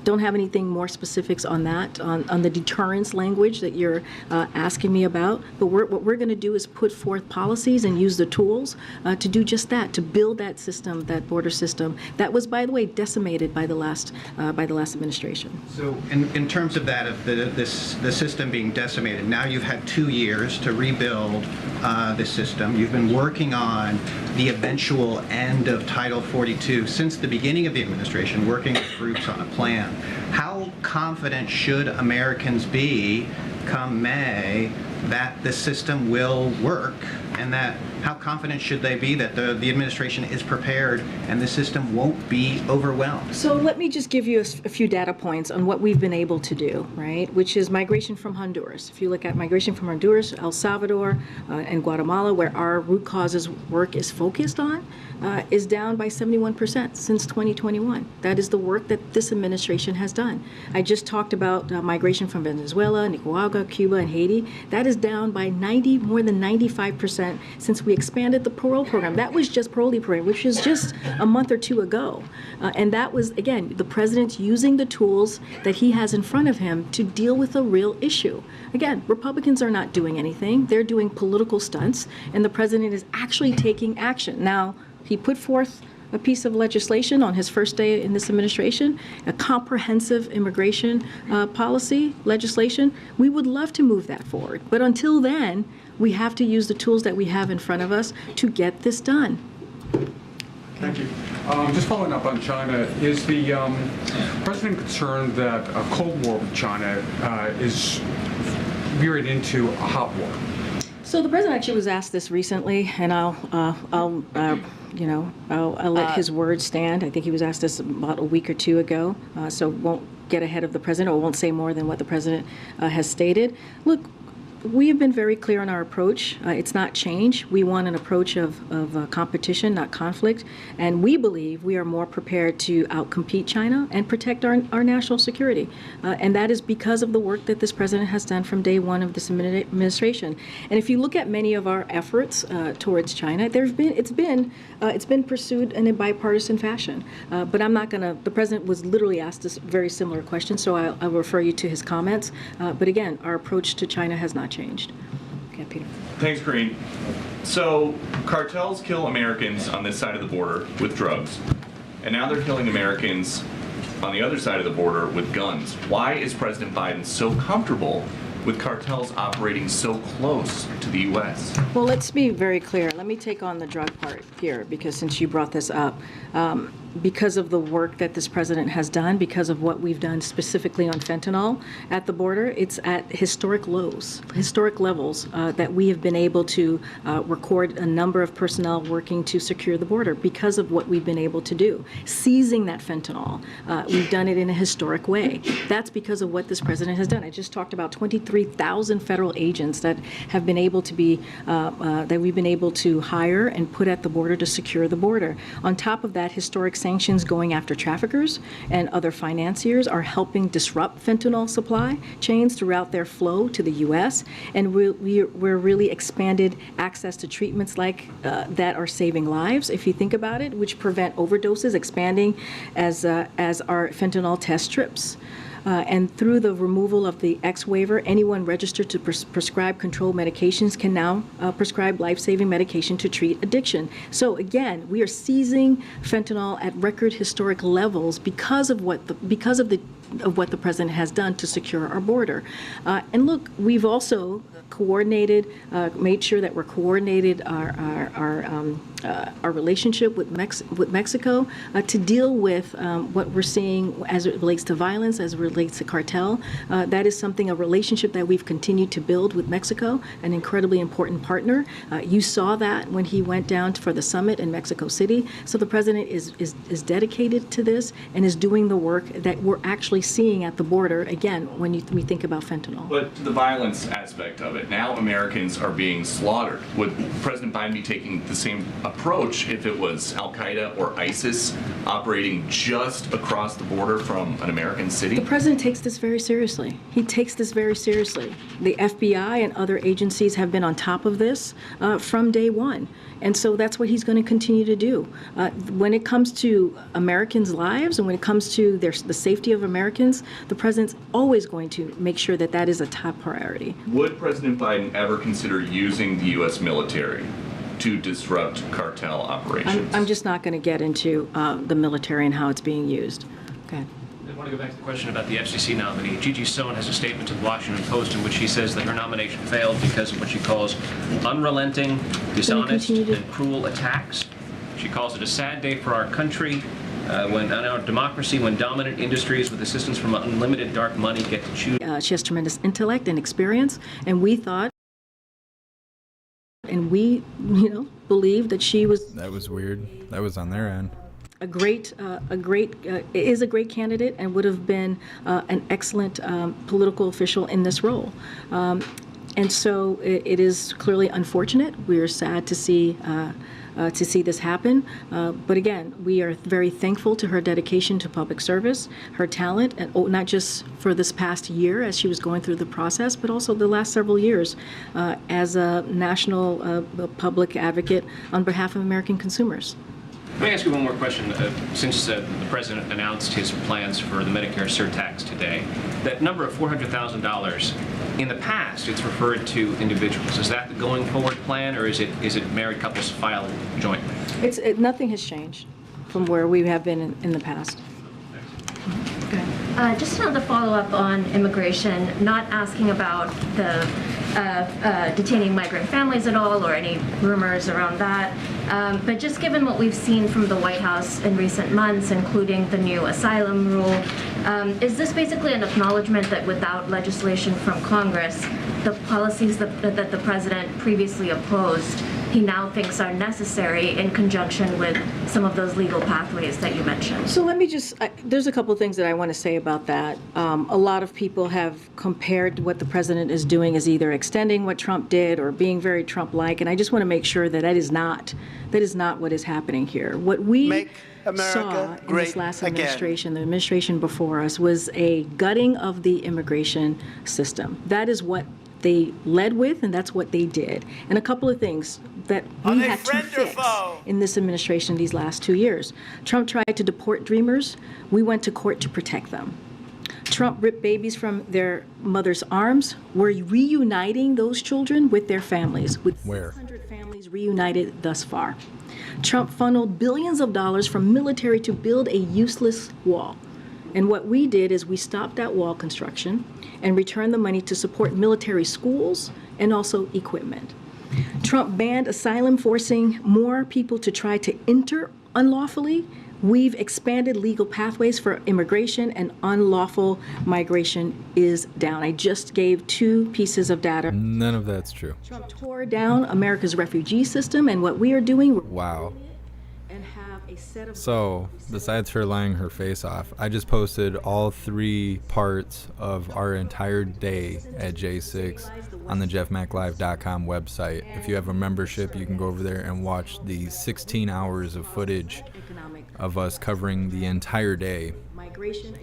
Don't have anything more specifics on that, on the deterrence language that you're asking me about. But what we're going to do is put forth policies and use the tools to do just that, to build that system, that border system that was, by the way, decimated by the last administration. So in terms of that, of the system being decimated, now you've had 2 years to rebuild the system. You've been working on the eventual end of Title 42 since the beginning of the administration, working with groups on a plan. How confident should Americans be come May that the system will work, and that how confident should they be that the administration is prepared and the system won't be overwhelmed? So let me just give you a few data points on what we've been able to do, right? Which is migration from Honduras. If you look at migration from Honduras, El Salvador, and Guatemala, where our root causes work is focused on, is down by 71% since 2021. That is the work that this administration has done. I just talked about migration from Venezuela, Nicaragua, Cuba, and Haiti. That is down by more than 95% since we expanded the parole program. That was just parolee program, which was just a month or two ago. And that was, again, the president using the tools that he has in front of him to deal with a real issue. Again, Republicans are not doing anything. They're doing political stunts, and the president is actually taking action. Now, He put forth a piece of legislation on his first day in this administration, a comprehensive immigration policy legislation. We would love to move that forward. But until then, we have to use the tools that we have in front of us to get this done. Thank you. Just following up on China, is the president concerned that a Cold War with China is veering into a hot war? So the president actually was asked this recently, and I'll let his words stand. I think he was asked this about a week or two ago, so won't get ahead of the president or won't say more than what the president has stated. Look, we have been very clear on our approach. It's not change. We want an approach of competition, not conflict. And we believe we are more prepared to outcompete China and protect our national security. And that is because of the work that this president has done from day one of this administration. And if you look at many of our efforts towards China, it's been pursued in a bipartisan fashion. But I'm not going to, the president was literally asked this very similar question, so I'll refer you to his comments. But again, our approach to China has not changed. Okay, Peter. Thanks, Green. So cartels kill Americans on this side of the border with drugs, and now they're killing Americans on the other side of the border with guns. Why is President Biden so comfortable with cartels operating so close to the U.S.? Well, let's be very clear. Let me take on the drug part here, because since you brought this up, because of the work that this president has done, because of what we've done specifically on fentanyl at the border, it's at historic lows, historic levels that we have been able to record a number of personnel working to secure the border because of what we've been able to do. Seizing that fentanyl, we've done it in a historic way. That's because of what this president has done. I just talked about 23,000 federal agents that have been able to be, that we've been able to hire and put at the border to secure the border. On top of that, historic sanctions going after traffickers and other financiers are helping disrupt fentanyl supply chains throughout their flow to the U.S. And we're really expanded access to treatments like that are saving lives, if you think about it, which prevent overdoses, expanding as our fentanyl test strips. And through the removal of the X waiver, anyone registered to prescribe controlled medications can now prescribe life-saving medication to treat addiction. So again, we are seizing fentanyl at record historic levels because of what the president has done to secure our border. And look, we've also coordinated, made sure that we're coordinated our relationship with Mexico to deal with what we're seeing as it relates to violence, as it relates to cartel. That is a relationship that we've continued to build with Mexico, an incredibly important partner. You saw that when he went down for the summit in Mexico City. So the president is dedicated to this and is doing the work that we're actually seeing at the border, again, when we think about fentanyl. But the violence aspect of it, now Americans are being slaughtered. Would President Biden be taking the same approach if it was Al-Qaeda or ISIS operating just across the border from an American city? The president takes this very seriously. He takes this very seriously. The FBI and other agencies have been on top of this from day one. And so that's what he's going to continue to do. When it comes to Americans' lives and when it comes to the safety of Americans, the president's always going to make sure that that is a top priority. Would President Biden ever consider using the U.S. military to disrupt cartel operations? I'm just not going to get into the military and how it's being used. Okay. I want to go back to the question about the FCC nominee. Gigi Sohn has a statement to the Washington Post in which she says that her nomination failed because of what she calls unrelenting, dishonest, and cruel attacks. She calls it a sad day for our country, when in our democracy, when dominant industries with assistance from unlimited dark money get to choose. She has tremendous intellect and experience, and we thought, and we, believed that she was. That was weird. That was on their end. Is a great candidate and would have been an excellent political official in this role. And so it is clearly unfortunate. We are sad to see this happen. But again, we are very thankful to her dedication to public service, her talent, and not just for this past year as she was going through the process, but also the last several years as a national public advocate on behalf of American consumers. Let me ask you one more question. Since the president announced his plans for the Medicare surtax today, that number of $400,000 In the past, it's referred to individuals. Is that the going forward plan, or is it married couples file jointly? Nothing has changed from where we have been in the past. Just another follow-up on immigration, not asking about the detaining migrant families at all or any rumors around that, but just given what we've seen from the White House in recent months, including the new asylum rule, is this basically an acknowledgement that without legislation from Congress, the policies that the president previously opposed, he now thinks are necessary in conjunction with some of those legal pathways that you mentioned? So let me just, there's a couple of things that I want to say about that. A lot of people have compared what the president is doing as either extending what Trump did or being very Trump-like, and I just want to make sure that that is not what is happening here. What we saw in this last administration, the administration before us, was a gutting of the immigration system. That is what they led with, and that's what they did. And a couple of things that we had to fix in this administration these last 2 years. Trump tried to deport dreamers. We went to court to protect them. Trump ripped babies from their mother's arms. We're reuniting those children with their families, with 600 families reunited thus far. Trump funneled billions of dollars from military to build a useless wall. And what we did is we stopped that wall construction and returned the money to support military schools and also equipment. Trump banned asylum, forcing more people to try to enter unlawfully. We've expanded legal pathways for immigration, and unlawful migration is down. I just gave 2 pieces of data. None of that's true. Trump tore down America's refugee system, and what we are doing, wow. And have a set of So, besides her lying her face off, I just posted all 3 parts of our entire day at J6 on the jeffmaclive.com website. If you have a membership, you can go over there and watch the 16 hours of footage of us covering the entire day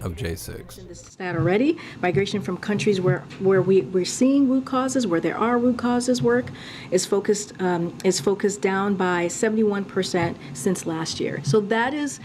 of J6. That already. Migration from countries where we're seeing root causes, where there are root causes work, is focused down by 71% since last year. So that is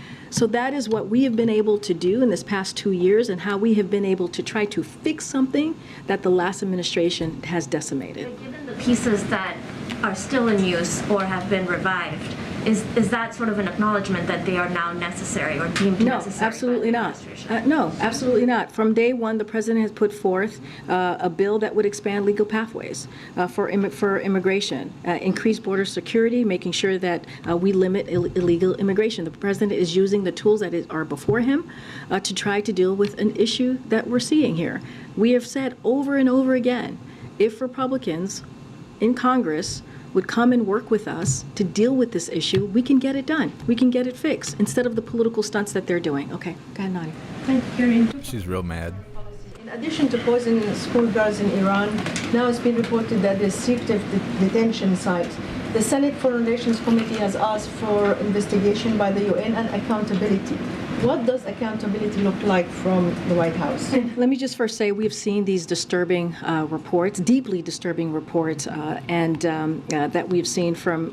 what we have been able to do in this past 2 years, and how we have been able to try to fix something that the last administration has decimated. But given the pieces that are still in use or have been revived, is that sort of an acknowledgement that they are now necessary or deemed necessary? No, absolutely not. No, absolutely not. From day one, the president has put forth a bill that would expand legal pathways for immigration, increase border security, making sure that we limit illegal immigration. The president is using the tools that are before him to try to deal with an issue that we're seeing here. We have said over and over again, if Republicans in Congress would come and work with us to deal with this issue, we can get it done. We can get it fixed instead of the political stunts that they're doing. Okay, go ahead, Nadia. Thank you. She's real mad. In addition to poisoning schoolgirls in Iran, now it's been reported that there's secretive detention sites. The Senate Foreign Relations Committee has asked for investigation by the UN and accountability. What does accountability look like from the White House? Let me just first say we've seen these disturbing reports, deeply disturbing reports, that we've seen from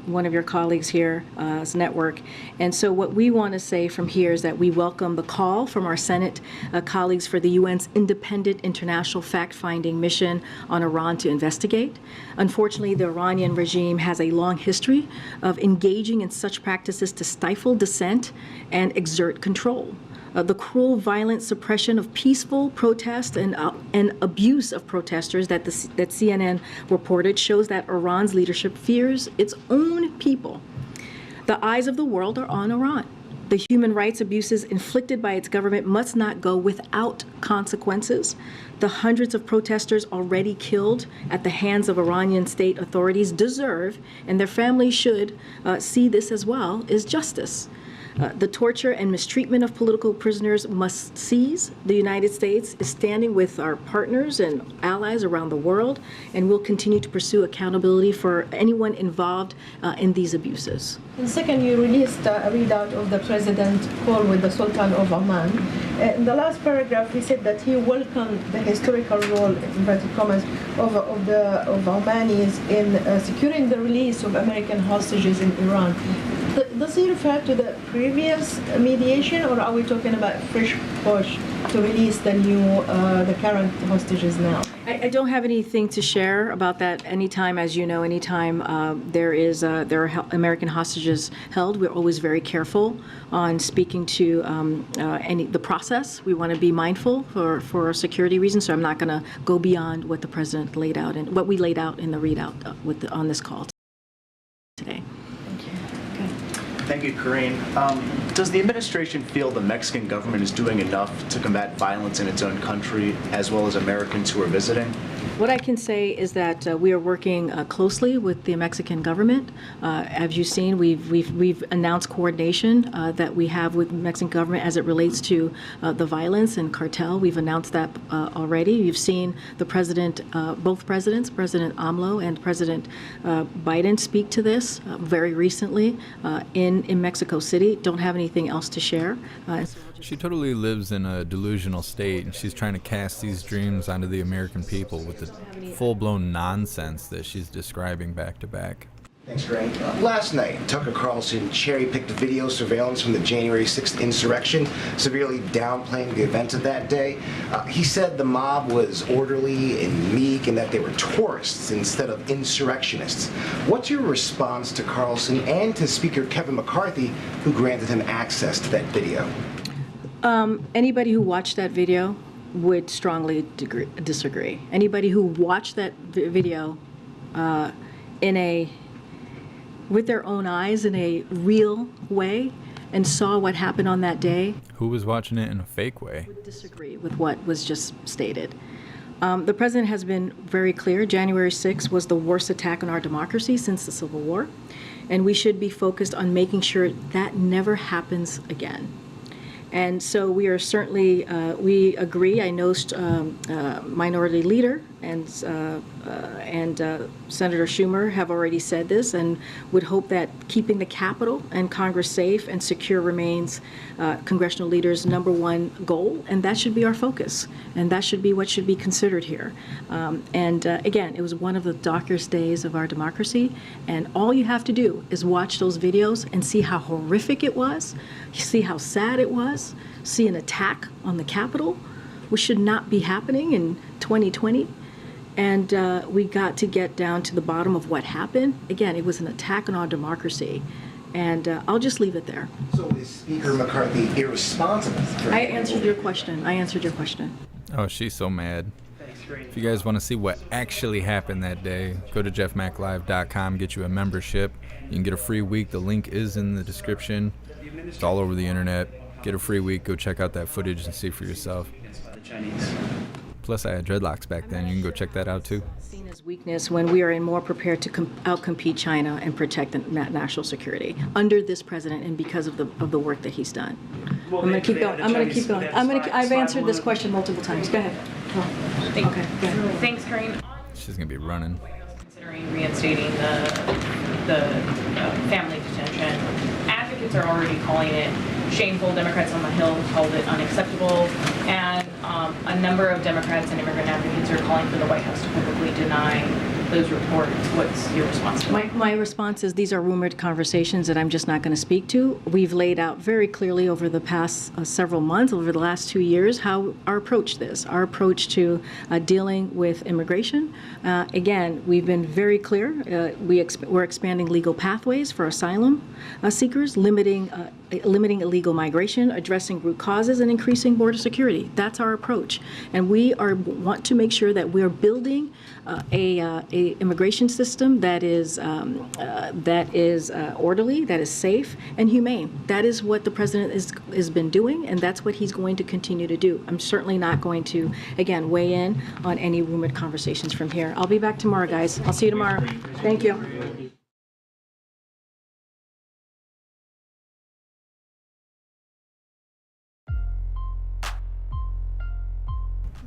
one of your colleagues here's network. And so what we want to say from here is that we welcome the call from our Senate colleagues for the UN's independent international fact-finding mission on Iran to investigate. Unfortunately, the Iranian regime has a long history of engaging in such practices to stifle dissent and exert control. The cruel, violent suppression of peaceful protest and abuse of protesters that CNN reported shows that Iran's leadership fears its own people. The eyes of the world are on Iran. The human rights abuses inflicted by its government must not go without consequences. The hundreds of protesters already killed at the hands of Iranian state authorities deserve, and their families should see this as well, is justice. The torture and mistreatment of political prisoners must cease. The United States is standing with our partners and allies around the world, and will continue to pursue accountability for anyone involved in these abuses. And second, you released a readout of the president's call with the Sultan of Oman. In the last paragraph, he said that he welcomed the historical role, in inverted commas, of Omanis in securing the release of American hostages in Iran. Does he refer to the previous mediation, or are we talking about fresh push to release the current hostages now? I don't have anything to share about that. Anytime, as you know, anytime there are American hostages held, we're always very careful on speaking to the process. We want to be mindful for security reasons, so I'm not going to go beyond what the president laid out and what we laid out in the readout on this call today. Thank you, Karine. Does the administration feel the Mexican government is doing enough to combat violence in its own country, as well as Americans who are visiting? What I can say is that we are working closely with the Mexican government. As you've seen, we've announced coordination that we have with the Mexican government as it relates to the violence and cartel. We've announced that already. You've seen the president, both presidents, President AMLO and President Biden, speak to this very recently in Mexico City. Don't have anything else to share. She totally lives in a delusional state, and she's trying to cast these dreams onto the American people with the full-blown nonsense that she's describing back to back. Thanks, Greg. Last night, Tucker Carlson cherry-picked video surveillance from the January 6th insurrection, severely downplaying the events of that day. He said the mob was orderly and meek and that they were tourists instead of insurrectionists. What's your response to Carlson and to Speaker Kevin McCarthy, who granted him access to that video? Anybody who watched that video would strongly disagree. Anybody who watched that video with their own eyes in a real way and saw what happened on that day. Who was watching it in a fake way? Would disagree with what was just stated. The president has been very clear. January 6th was the worst attack on our democracy since the Civil War, and we should be focused on making sure that never happens again. And so we are certainly, we agree. I know Minority Leader and Senator Schumer have already said this and would hope that keeping the Capitol and Congress safe and secure remains Congressional leaders' #1 goal, and that should be our focus, and that should be what should be considered here. Again, it was one of the darkest days of our democracy, and all you have to do is watch those videos and see how horrific it was, see how sad it was, see an attack on the Capitol, which should not be happening in 2020. And we got to get down to the bottom of what happened. Again, it was an attack on our democracy. And I'll just leave it there. So is Speaker McCarthy irresponsible? I answered your question. Oh, she's so mad. If you guys want to see what actually happened that day, go to jeffmaclive.com, get you a membership. You can get a free week. The link is in the description. It's all over the internet. Get a free week. Go check out that footage and see for yourself. Plus, I had dreadlocks back then. You can go check that out too. Seen as weakness when we are more prepared to outcompete China and protect the national security under this president and because of the work that he's done. I'm going to keep going. I've answered this question multiple times. Go ahead. Okay. Thanks, Karine. She's going to be running. Considering reinstating the family detention, advocates are already calling it shameful. Democrats on the Hill called it unacceptable, and a number of Democrats and immigrant advocates are calling for the White House to publicly deny those reports. What's your response to that? My response is these are rumored conversations that I'm just not going to speak to. We've laid out very clearly over the past several months, over the last 2 years, how our approach to dealing with immigration. Again, we've been very clear. We're expanding legal pathways for asylum seekers, limiting illegal migration, addressing root causes, and increasing border security. That's our approach, and we want to make sure that we're building a immigration system that is orderly, that is safe and humane. That is what the president has been doing, and that's what he's going to continue to do. I'm certainly not going to, again, weigh in on any rumored conversations from here. I'll be back tomorrow, guys. I'll see you tomorrow. Thank you.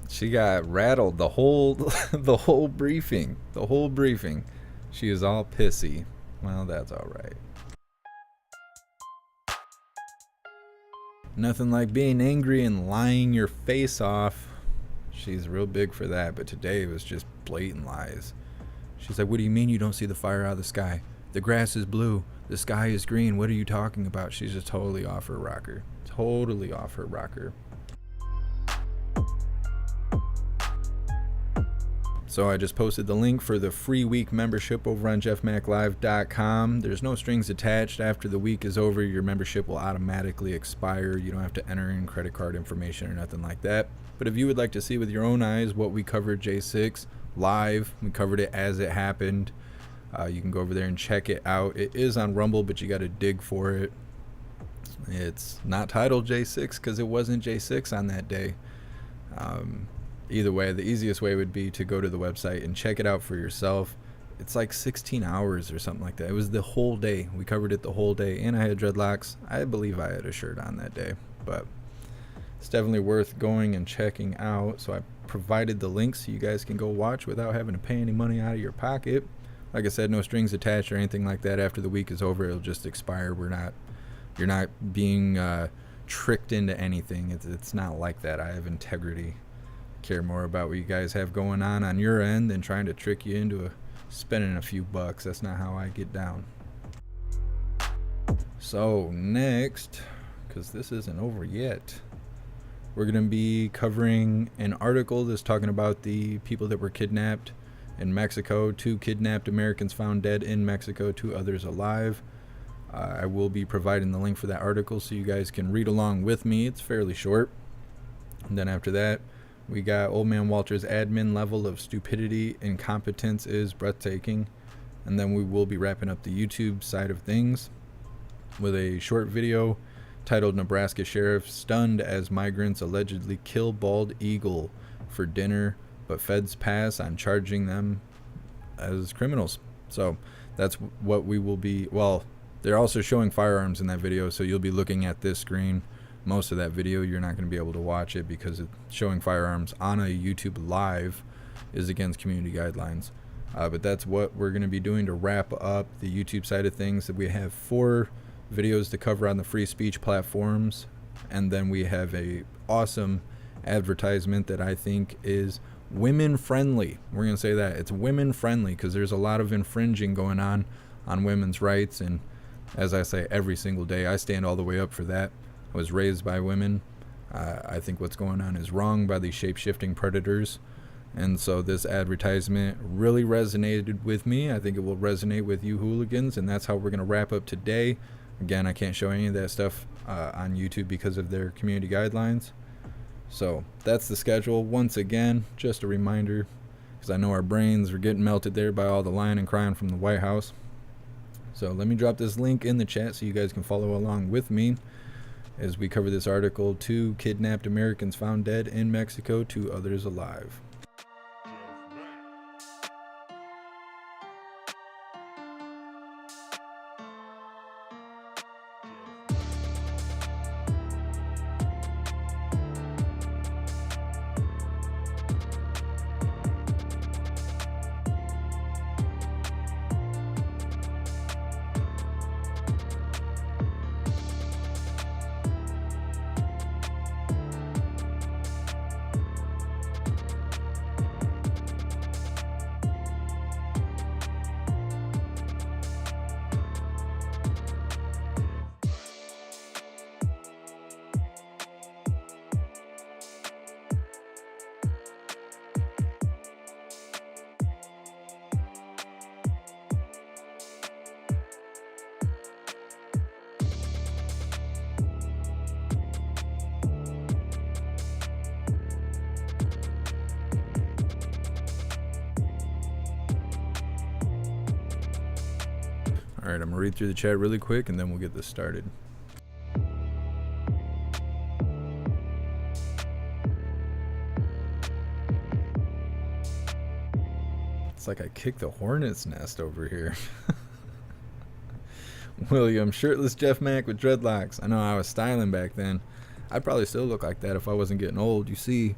She got rattled the whole briefing. She is all pissy. Well, that's all right. Nothing like being angry and lying your face off. She's real big for that, but today it was just blatant lies. She's like, "What do you mean you don't see the fire out of the sky? the grass is blue, the sky is green, what are you talking about? She's just totally off her rocker. Totally off her rocker. So I just posted the link for the free week membership over on jeffmaclive.com. There's no strings attached. After the week is over, your membership will automatically expire. You don't have to enter in credit card information or nothing like that. But if you would like to see with your own eyes what we covered J6 live, we covered it as it happened. You can go over there and check it out. It is on Rumble, but you got to dig for it. It's not titled J6 because it wasn't J6 on that day. Either way, the easiest way would be to go to the website and check it out for yourself. It's like 16 hours or something like that. It was the whole day. We covered it the whole day, and I had dreadlocks. I believe I had a shirt on that day, but it's definitely worth going and checking out. So I provided the link so you guys can go watch without having to pay any money out of your pocket. Like I said, no strings attached or anything like that. After the week is over, it'll just expire. You're not being tricked into anything. It's not like that. I have integrity. Care more about what you guys have going on your end than trying to trick you into spending a few bucks. That's not how I get down. So next, because this isn't over yet, we're going to be covering an article that's talking about the people that were kidnapped in Mexico. 2 kidnapped Americans found dead in Mexico, 2 others alive. I will be providing the link for that article so you guys can read along with me. It's fairly short. And then after that, we got Old Man Walter's admin level of stupidity and incompetence is breathtaking. And then we will be wrapping up the YouTube side of things with a short video titled Nebraska Sheriff Stunned as Migrants Allegedly Kill Bald Eagle for Dinner, but Feds Pass on Charging Them as Criminals. So that's what we will be, well, they're also showing firearms in that video, so you'll be looking at this screen. Most of that video you're not going to be able to watch it because it's showing firearms on a YouTube live is against community guidelines. But that's what we're going to be doing to wrap up the YouTube side of things. That we have 4 videos to cover on the free speech platforms, and then we have a awesome advertisement that I think is women friendly. We're going to say that it's women friendly because there's a lot of infringing going on women's rights, and as I say every single day, I stand all the way up for that. I was raised by women. I think what's going on is wrong by these shape-shifting predators. And so this advertisement really resonated with me. I think it will resonate with you hooligans, and that's how we're going to wrap up today. Again, I can't show any of that stuff on YouTube because of their community guidelines. So that's the schedule. Once again, just a reminder, because I know our brains are getting melted there by all the lying and crying from the White House. So let me drop this link in the chat so you guys can follow along with me as we cover this article. 2 kidnapped Americans found dead in Mexico, 2 others alive. Alright, I'm going to read through the chat really quick and then we'll get this started. It's like I kicked the hornet's nest over here. William, shirtless Jeff Mac with dreadlocks. I know I was styling back then. I'd probably still look like that if I wasn't getting old. You see,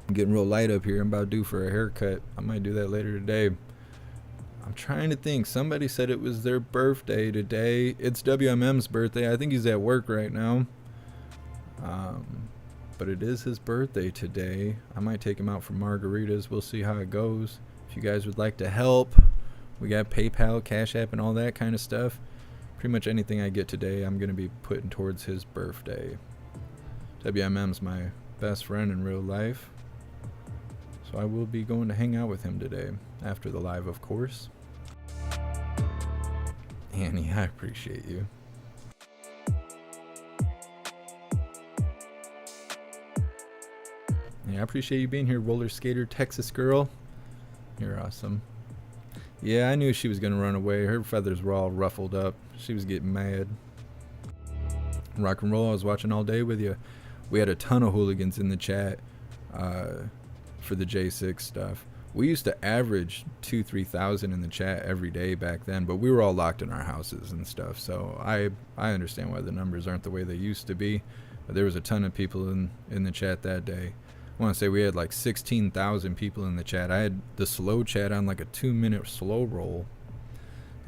I'm getting real light up here. I'm about due for a haircut. I might do that later today. I'm trying to think. Somebody said it was their birthday today. It's WMM's birthday. I think he's at work right now. But it is his birthday today. I might take him out for margaritas. We'll see how it goes. If you guys would like to help We got PayPal, Cash App, and all that kind of stuff. Pretty much anything I get today, I'm going to be putting towards his birthday. WMM's my best friend in real life. So I will be going to hang out with him today. After the live, of course. Annie, I appreciate you. Yeah, I appreciate you being here, roller skater, Texas girl. You're awesome. Yeah, I knew she was gonna run away. Her feathers were all ruffled up. She was getting mad. Rock and roll, I was watching all day with you. We had a ton of hooligans in the chat for the J6 stuff. We used to average 2,000-3,000 in the chat every day back then, but we were all locked in our houses and stuff. So I understand why the numbers aren't the way they used to be. But there was a ton of people in the chat that day. I want to say we had like 16,000 people in the chat. I had the slow chat on like a 2-minute slow roll.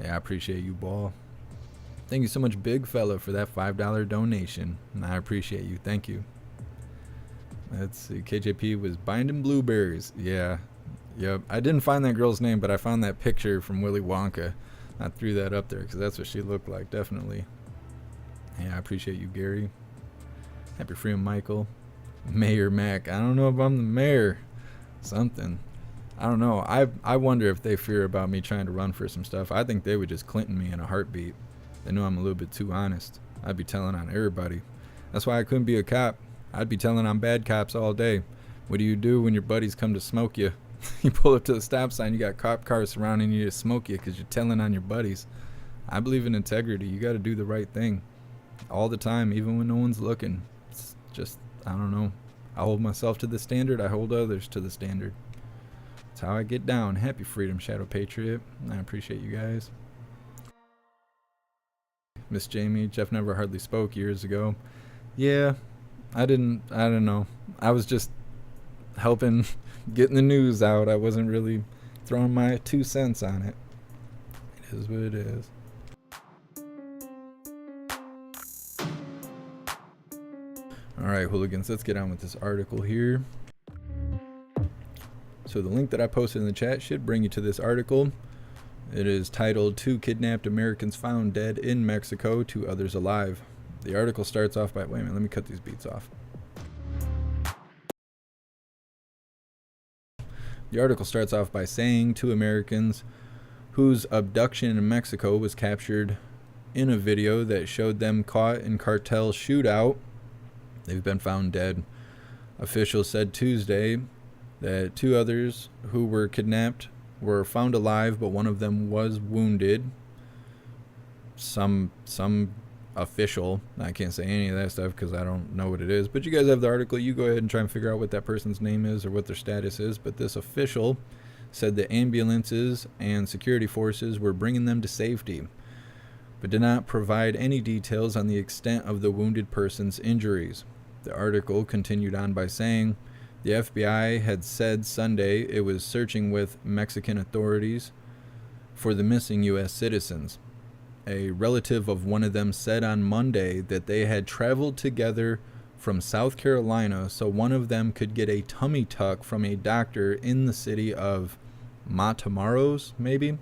Yeah, I appreciate you, Ball. Thank you so much, big fella, for that $5 donation. And I appreciate you. Thank you. Let's see. KJP was binding blueberries. Yeah. Yep. I didn't find that girl's name, but I found that picture from Willy Wonka. I threw that up there because that's what she looked like, definitely. Yeah, I appreciate you, Gary. Happy Freedom, Michael. Mayor Mac. I don't know if I'm the mayor. Something. I don't know. I wonder if they fear about me trying to run for some stuff. I think they would just Clinton me in a heartbeat. They know I'm a little bit too honest. I'd be telling on everybody. That's why I couldn't be a cop. I'd be telling on bad cops all day. What do you do when your buddies come to smoke you? You pull up to the stop sign, you got cop cars surrounding you to smoke you because you're telling on your buddies. I believe in integrity. You got to do the right thing all the time, even when no one's looking. It's just, I don't know. I hold myself to the standard. I hold others to the standard. That's how I get down. Happy Freedom, Shadow Patriot. I appreciate you guys. Miss Jamie, Jeff never hardly spoke years ago. Yeah, I don't know. I was just helping getting the news out. I wasn't really throwing my 2 cents on it. It is what it is. Alright, hooligans, let's get on with this article here. So the link that I posted in the chat should bring you to this article. It is titled, 2 Kidnapped Americans Found Dead in Mexico, 2 Others Alive. The article starts off by, wait a minute, let me cut these beats off. The article starts off by saying 2 Americans whose abduction in Mexico was captured in a video that showed them caught in cartel shootout. They've been found dead. Officials said Tuesday that 2 others who were kidnapped were found alive, but one of them was wounded. Some official, I can't say any of that stuff because I don't know what it is, but you guys have the article. You go ahead and try and figure out what that person's name is or what their status is. But this official said that ambulances and security forces were bringing them to safety, but did not provide any details on the extent of the wounded person's injuries. The article continued on by saying the FBI had said Sunday it was searching with Mexican authorities for the missing U.S. citizens. A relative of one of them said on Monday that they had traveled together from South Carolina so one of them could get a tummy tuck from a doctor in the city of Matamoros, maybe,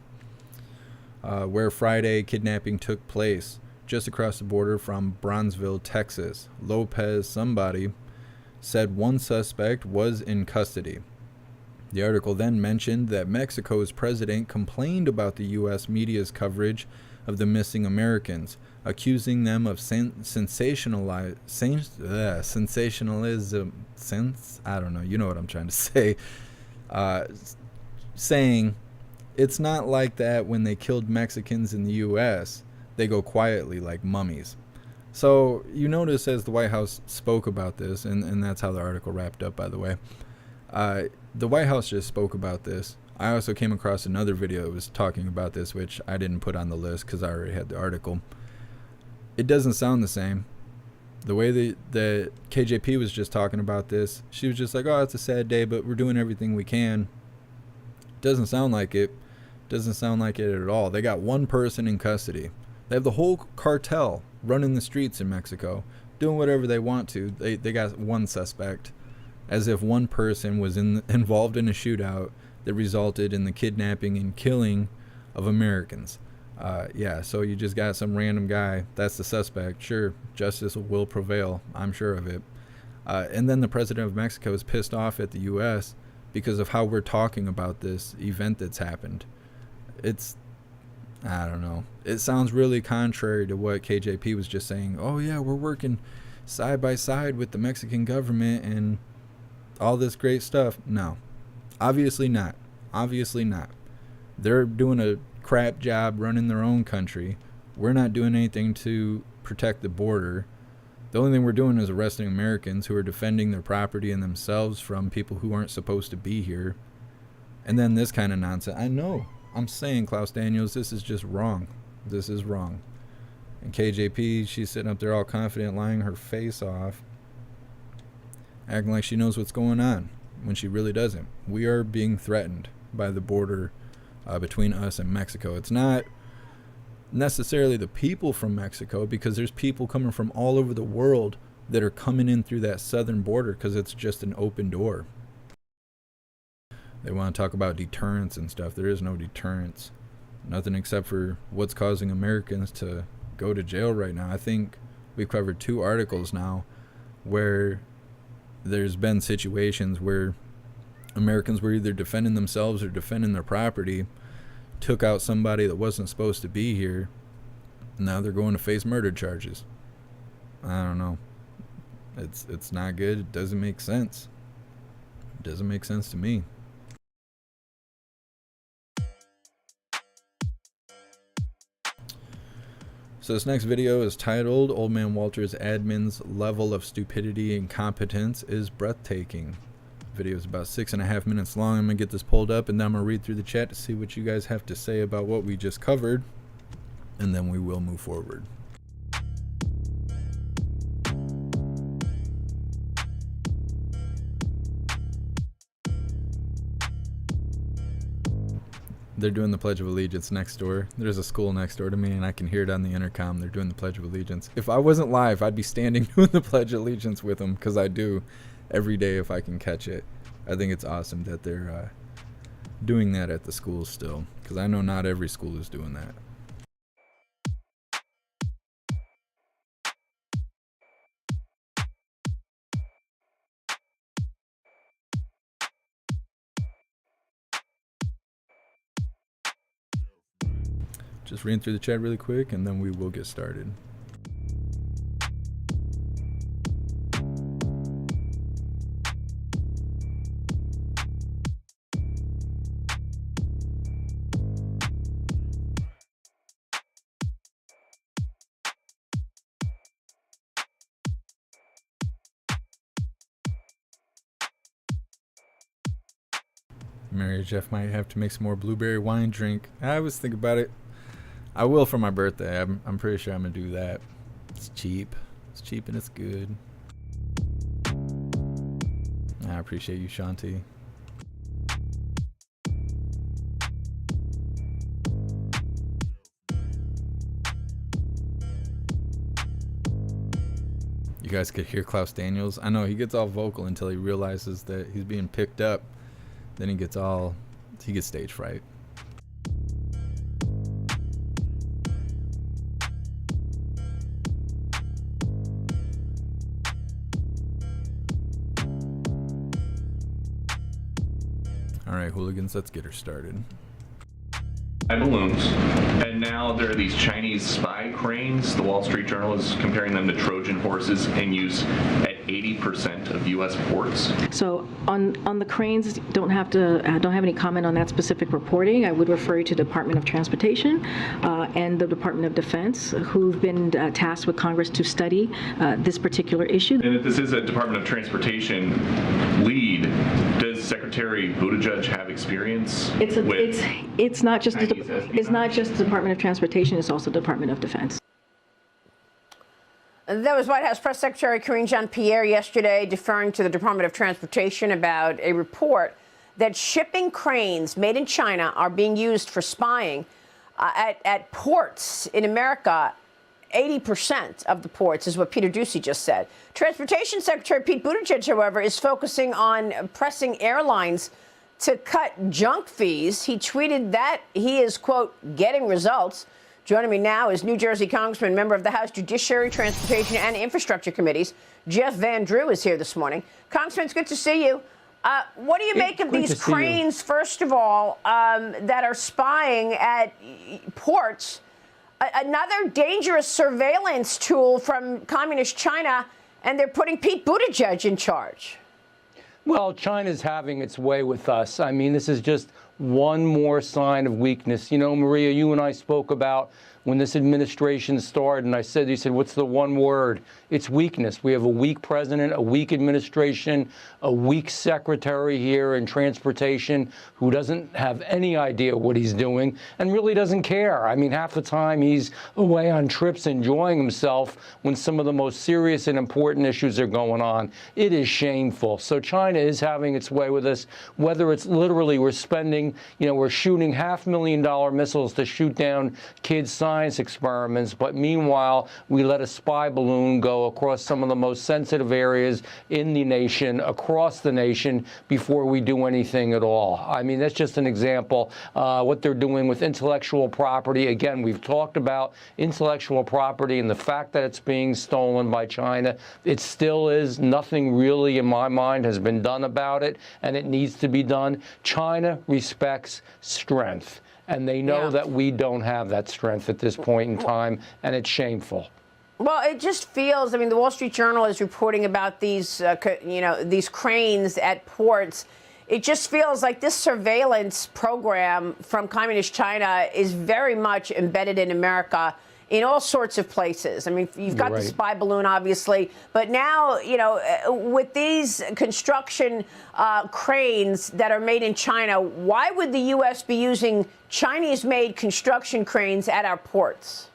where Friday kidnapping took place, just across the border from Bronzeville, Texas. Lopez somebody said one suspect was in custody. The article then mentioned that Mexico's president complained about the U.S. media's coverage of the missing Americans, accusing them of sensationalism. I don't know, you know what I'm trying to say. Saying it's not like that when they killed Mexicans in the U.S. They go quietly like mummies. So you notice as the White House spoke about this, and that's how the article wrapped up, by the way. The White House just spoke about this. I also came across another video that was talking about this, which I didn't put on the list because I already had the article. It doesn't sound the same. The way the KJP was just talking about this, she was just like, oh, it's a sad day, but we're doing everything we can. Doesn't sound like it. Doesn't sound like it at all. They got one person in custody. They have the whole cartel running the streets in Mexico, doing whatever they want to. They got one suspect, as if one person was involved in a shootout that resulted in the kidnapping and killing of Americans. Yeah, so you just got some random guy. That's the suspect. Sure, justice will prevail. I'm sure of it. And then the president of Mexico is pissed off at the U.S. because of how we're talking about this event that's happened. I don't know. It sounds really contrary to what KJP was just saying. Oh, yeah, we're working side by side with the Mexican government and all this great stuff. No, obviously not. Obviously not. They're doing a crap job running their own country. We're not doing anything to protect the border. The only thing we're doing is arresting Americans who are defending their property and themselves from people who aren't supposed to be here. And then this kind of nonsense. I know. I'm saying, Klaus Daniels, this is just wrong. This is wrong. And KJP, she's sitting up there all confident, lying her face off, acting like she knows what's going on when she really doesn't. We are being threatened by the border between us and Mexico. It's not necessarily the people from Mexico, because there's people coming from all over the world that are coming in through that southern border because it's just an open door. They want to talk about deterrence and stuff. There is no deterrence. Nothing except for what's causing Americans to go to jail right now. I think we've covered 2 articles now where there's been situations where Americans were either defending themselves or defending their property, took out somebody that wasn't supposed to be here. Now they're going to face murder charges. I don't know. It's not good. It doesn't make sense. It doesn't make sense to me. So this next video is titled, Old Man Walter's admin's level of stupidity and competence is breathtaking. The video is about 6.5 minutes long. I'm going to get this pulled up and then I'm going to read through the chat to see what you guys have to say about what we just covered. And then we will move forward. They're doing the Pledge of Allegiance next door. There's a school next door to me, and I can hear it on the intercom. They're doing the Pledge of Allegiance. If I wasn't live, I'd be standing doing the Pledge of Allegiance with them, because I do every day if I can catch it. I think it's awesome that they're doing that at the schools still, because I know not every school is doing that. Just reading through the chat really quick, and then we will get started. Mary Jeff might have to make some more blueberry wine drink. I always think about it. I will for my birthday. I'm pretty sure I'm gonna do that. It's cheap. It's cheap and it's good. I appreciate you, Shanti. You guys could hear Klaus Daniels. I know he gets all vocal until he realizes that he's being picked up. Then he gets stage fright. All right, hooligans, let's get her started. Balloons, and now there are these Chinese spy cranes. The Wall Street Journal is comparing them to Trojan horses in use at 80% of U.S. ports. So on the cranes, don't have any comment on that specific reporting. I would refer you to the Department of Transportation and the Department of Defense, who've been tasked with Congress to study this particular issue. And if this is a Department of Transportation lead, does Secretary Buttigieg have experience? It's not just the Department of Transportation. It's also the Department of Defense. That was White House Press Secretary Karine Jean-Pierre yesterday deferring to the Department of Transportation about a report that shipping cranes made in China are being used for spying at ports in America. 80% of the ports is what Peter Doocy just said. Transportation Secretary Pete Buttigieg, however, is focusing on pressing airlines to cut junk fees. He tweeted that he is, quote, getting results. Joining me now is New Jersey Congressman, member of the House Judiciary, Transportation, and Infrastructure Committees. Jeff Van Drew is here this morning. Congressman, it's good to see you. What do you make of these cranes, first of all, that are spying at ports? Another dangerous surveillance tool from Communist China, and they're putting Pete Buttigieg in charge. Well, China's having its way with us. I mean, this is just one more sign of weakness. You know, Maria, you and I spoke about when this administration started, and you said, what's the one word? It's weakness. We have a weak president, a weak administration, a weak secretary here in transportation who doesn't have any idea what he's doing and really doesn't care. I mean, half the time he's away on trips enjoying himself when some of the most serious and important issues are going on. It is shameful. So China is having its way with us, whether it's literally we're spending, we're shooting $500,000 missiles to shoot down kids' science experiments, but meanwhile, we let a spy balloon go across some of the most sensitive areas in the nation, across the nation, before we do anything at all. I mean, that's just an example. What they're doing with intellectual property. Again, we've talked about intellectual property and the fact that it's being stolen by China. It still is. Nothing really, in my mind, has been done about it, and it needs to be done. China respects strength, and they know that we don't have that strength at this point in time, and it's shameful. Well, it just feels, I mean, the Wall Street Journal is reporting about these, these cranes at ports. It just feels like this surveillance program from Communist China is very much embedded in America in all sorts of places. I mean, you've got the spy balloon, obviously, but now, with these construction cranes that are made in China, why would the U.S. be using Chinese-made construction cranes at our ports?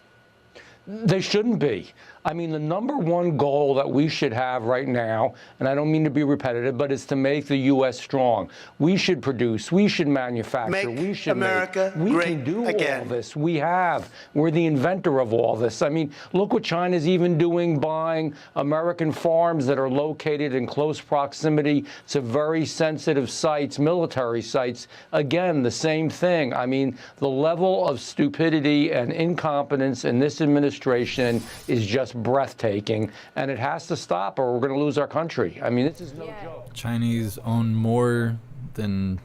They shouldn't be. I mean, the number one goal that we should have right now, and I don't mean to be repetitive, but is to make the U.S. strong. We should produce. We should manufacture. We should America make. We great can do again. all this. We have. We're the inventor of all this. I mean, look what China's even doing, buying American farms that are located in close proximity to very sensitive sites, military sites. Again, the same thing. I mean, the level of stupidity and incompetence in this administration is just breathtaking, and it has to stop or we're going to lose our country. I mean, this is no joke. Chinese own more than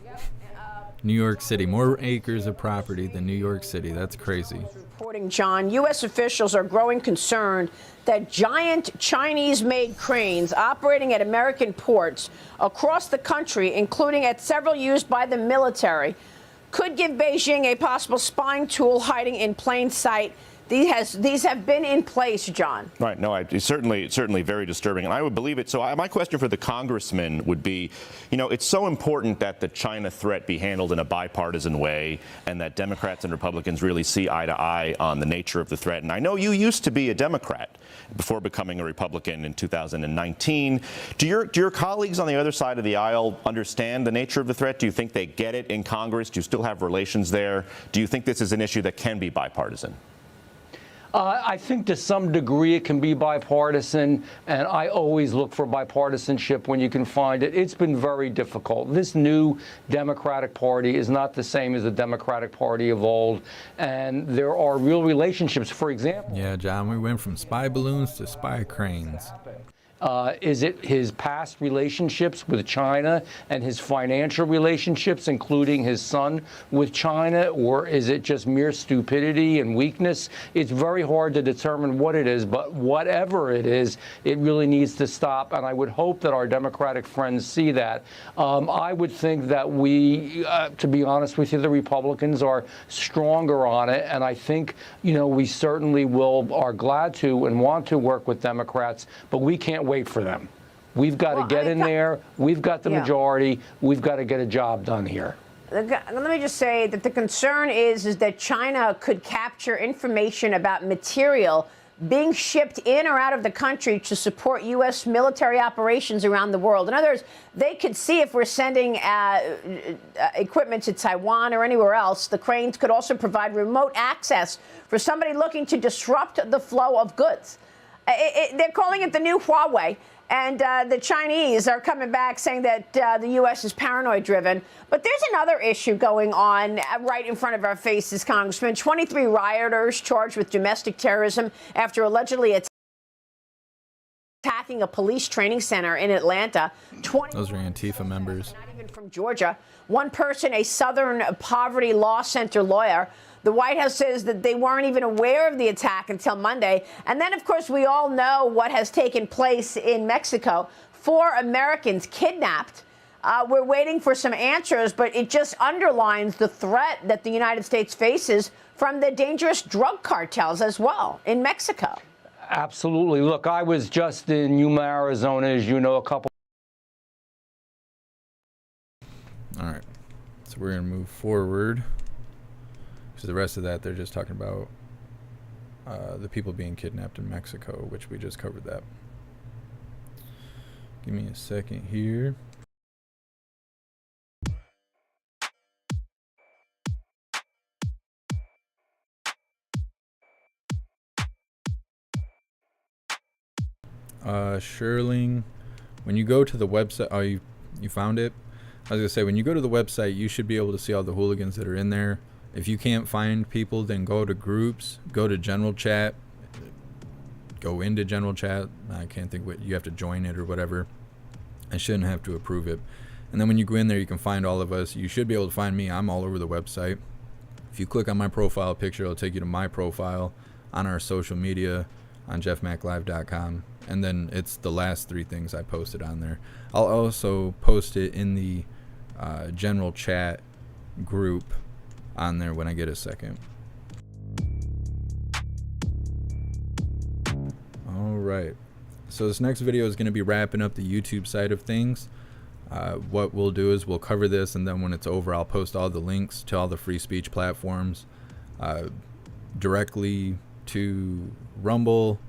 New York City, more acres of property than New York City. That's crazy. Reporting, John, U.S. officials are growing concerned that giant Chinese-made cranes operating at American ports across the country, including at several used by the military, could give Beijing a possible spying tool hiding in plain sight. These have been in place, John. Right. No, it's certainly very disturbing, and I would believe it. So my question for the congressman would be, it's so important that the China threat be handled in a bipartisan way, and that Democrats and Republicans really see eye to eye on the nature of the threat. And I know you used to be a Democrat before becoming a Republican in 2019. Do your colleagues on the other side of the aisle understand the nature of the threat? Do you think they get it in Congress? Do you still have relations there? Do you think this is an issue that can be bipartisan? I think to some degree it can be bipartisan, and I always look for bipartisanship when you can find it. It's been very difficult. This new Democratic Party is not the same as the Democratic Party of old, and there are real relationships. For example... Yeah, John, we went from spy balloons to spy cranes. Is it his past relationships with China and his financial relationships, including his son with China, or is it just mere stupidity and weakness? It's very hard to determine what it is, but whatever it is, it really needs to stop, and I would hope that our Democratic friends see that. I would think that we, to be honest with you, the Republicans are stronger on it, and I think, we certainly are glad to and want to work with Democrats, but we can't wait for them. We've got to get in there. We've got the majority. We've got to get a job done here. Let me just say that the concern is that China could capture information about material being shipped in or out of the country to support U.S. military operations around the world. In other words, they could see if we're sending equipment to Taiwan or anywhere else. The cranes could also provide remote access for somebody looking to disrupt the flow of goods. They're calling it the new Huawei. And the Chinese are coming back saying that the U.S. is paranoid-driven. But there's another issue going on right in front of our faces, Congressman. 23 rioters charged with domestic terrorism after allegedly attacking a police training center in Atlanta. Those are Antifa members. Not even from Georgia. One person, a Southern Poverty Law Center lawyer. The White House says that they weren't even aware of the attack until Monday. And then, of course, we all know what has taken place in Mexico. 4 Americans kidnapped. We're waiting for some answers, but it just underlines the threat that the United States faces from the dangerous drug cartels as well in Mexico. Absolutely. Look, I was just in Yuma, Arizona, as you know, a couple. All right. So we're going to move forward. So the rest of that, they're just talking about the people being kidnapped in Mexico, which we just covered that. Give me a second here. Sherling, when you go to the website, oh, you found it? I was going to say, when you go to the website, you should be able to see all the hooligans that are in there. If you can't find people, then go to groups, go to general chat, go into general chat. I can't think what, you have to join it or whatever. I shouldn't have to approve it. And then when you go in there, you can find all of us. You should be able to find me. I'm all over the website. If you click on my profile picture, it'll take you to my profile on our social media on jeffmaclive.com. And then it's the last 3 things I posted on there. I'll also post it in the general chat group on there when I get a second. All right. So this next video is going to be wrapping up the YouTube side of things. What we'll do is we'll cover this, and then when it's over, I'll post all the links to all the free speech platforms directly to Rumble,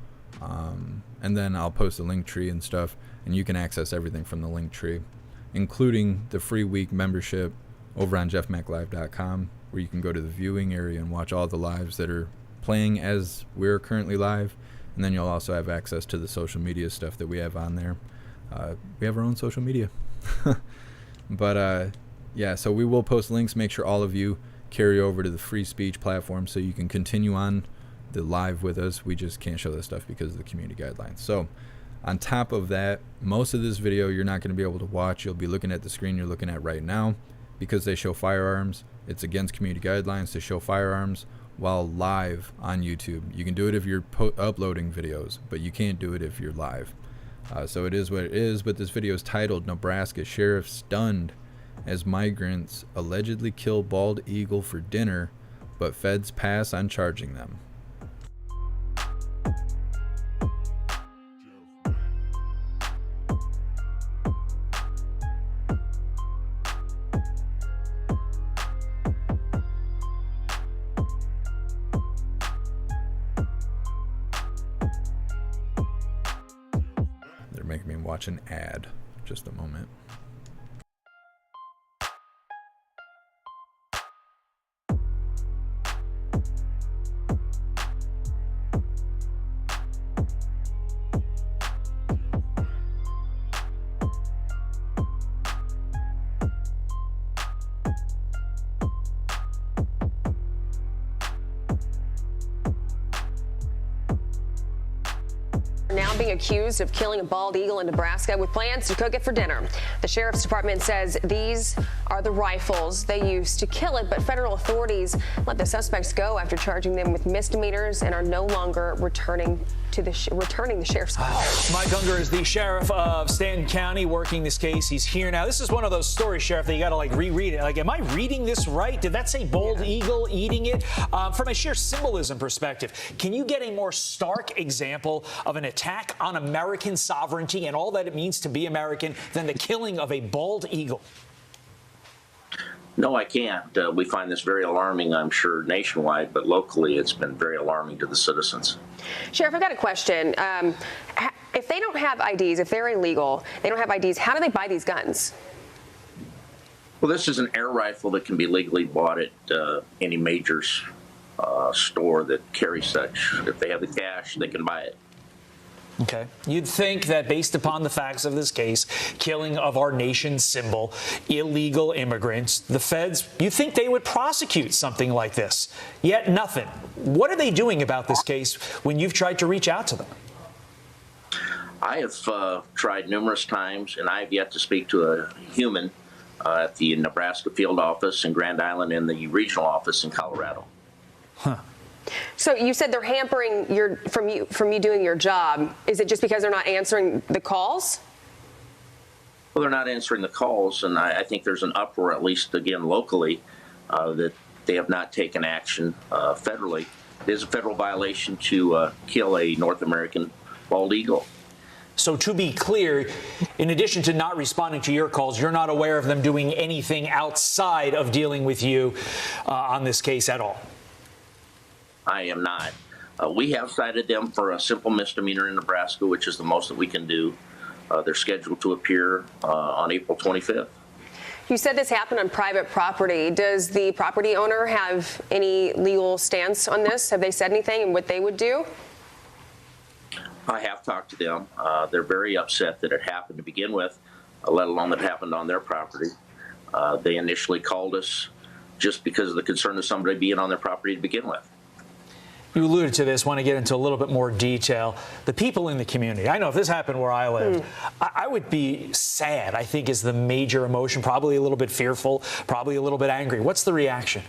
and then I'll post a link tree and stuff, and you can access everything from the link tree, including the free week membership over on jeffmaclive.com, where you can go to the viewing area and watch all the lives that are playing as we're currently live. And then you'll also have access to the social media stuff that we have on there. We have our own social media. But yeah, so we will post links. Make sure all of you carry over to the free speech platform so you can continue on the live with us. We just can't show this stuff because of the community guidelines. So on top of that, most of this video you're not going to be able to watch. You'll be looking at the screen you're looking at right now because they show firearms. It's against community guidelines to show firearms while live on YouTube. You can do it if you're uploading videos, but you can't do it if you're live. So it is what it is, but this video is titled Nebraska Sheriff Stunned as Migrants Allegedly Kill Bald Eagle for Dinner, but Feds Pass on Charging Them. Making me watch an ad. Just a moment. Now being accused of killing a bald eagle in Nebraska with plans to cook it for dinner. The sheriff's department says these are the rifles they used to kill it, but federal authorities let the suspects go after charging them with misdemeanors and are no longer returning the sheriff's call. Mike Unger is the sheriff of Stanton County working this case. He's here now. This is one of those stories, Sheriff, that you got to reread it. Am I reading this right? Did that say bald eagle eating it? From a sheer symbolism perspective, can you get a more stark example of an attack on American sovereignty and all that it means to be American than the killing of a bald eagle? No, I can't. We find this very alarming, I'm sure, nationwide, but locally it's been very alarming to the citizens. Sheriff, I've got a question. If they don't have IDs, if they're illegal, they don't have IDs, how do they buy these guns? Well, this is an air rifle that can be legally bought at any major store that carries such. If they have the cash, they can buy it. Okay. You'd think that based upon the facts of this case, killing of our nation's symbol, illegal immigrants, the feds, you'd think they would prosecute something like this. Yet nothing. What are they doing about this case when you've tried to reach out to them? I have tried numerous times, and I have yet to speak to a human at the Nebraska field office in Grand Island and the regional office in Colorado. Huh. So you said they're hampering from you doing your job. Is it just because they're not answering the calls? Well, they're not answering the calls, and I think there's an uproar, at least again locally, that they have not taken action federally. It is a federal violation to kill a North American bald eagle. So to be clear, in addition to not responding to your calls, you're not aware of them doing anything outside of dealing with you on this case at all? I am not. We have cited them for a simple misdemeanor in Nebraska, which is the most that we can do. They're scheduled to appear on April 25th. You said this happened on private property. Does the property owner have any legal stance on this? Have they said anything and what they would do? I have talked to them. They're very upset that it happened to begin with, let alone that it happened on their property. They initially called us just because of the concern of somebody being on their property to begin with. You alluded to this, want to get into a little bit more detail. The people in the community, I know if this happened where I lived, I would be sad, I think is the major emotion, probably a little bit fearful, probably a little bit angry. What's the reaction?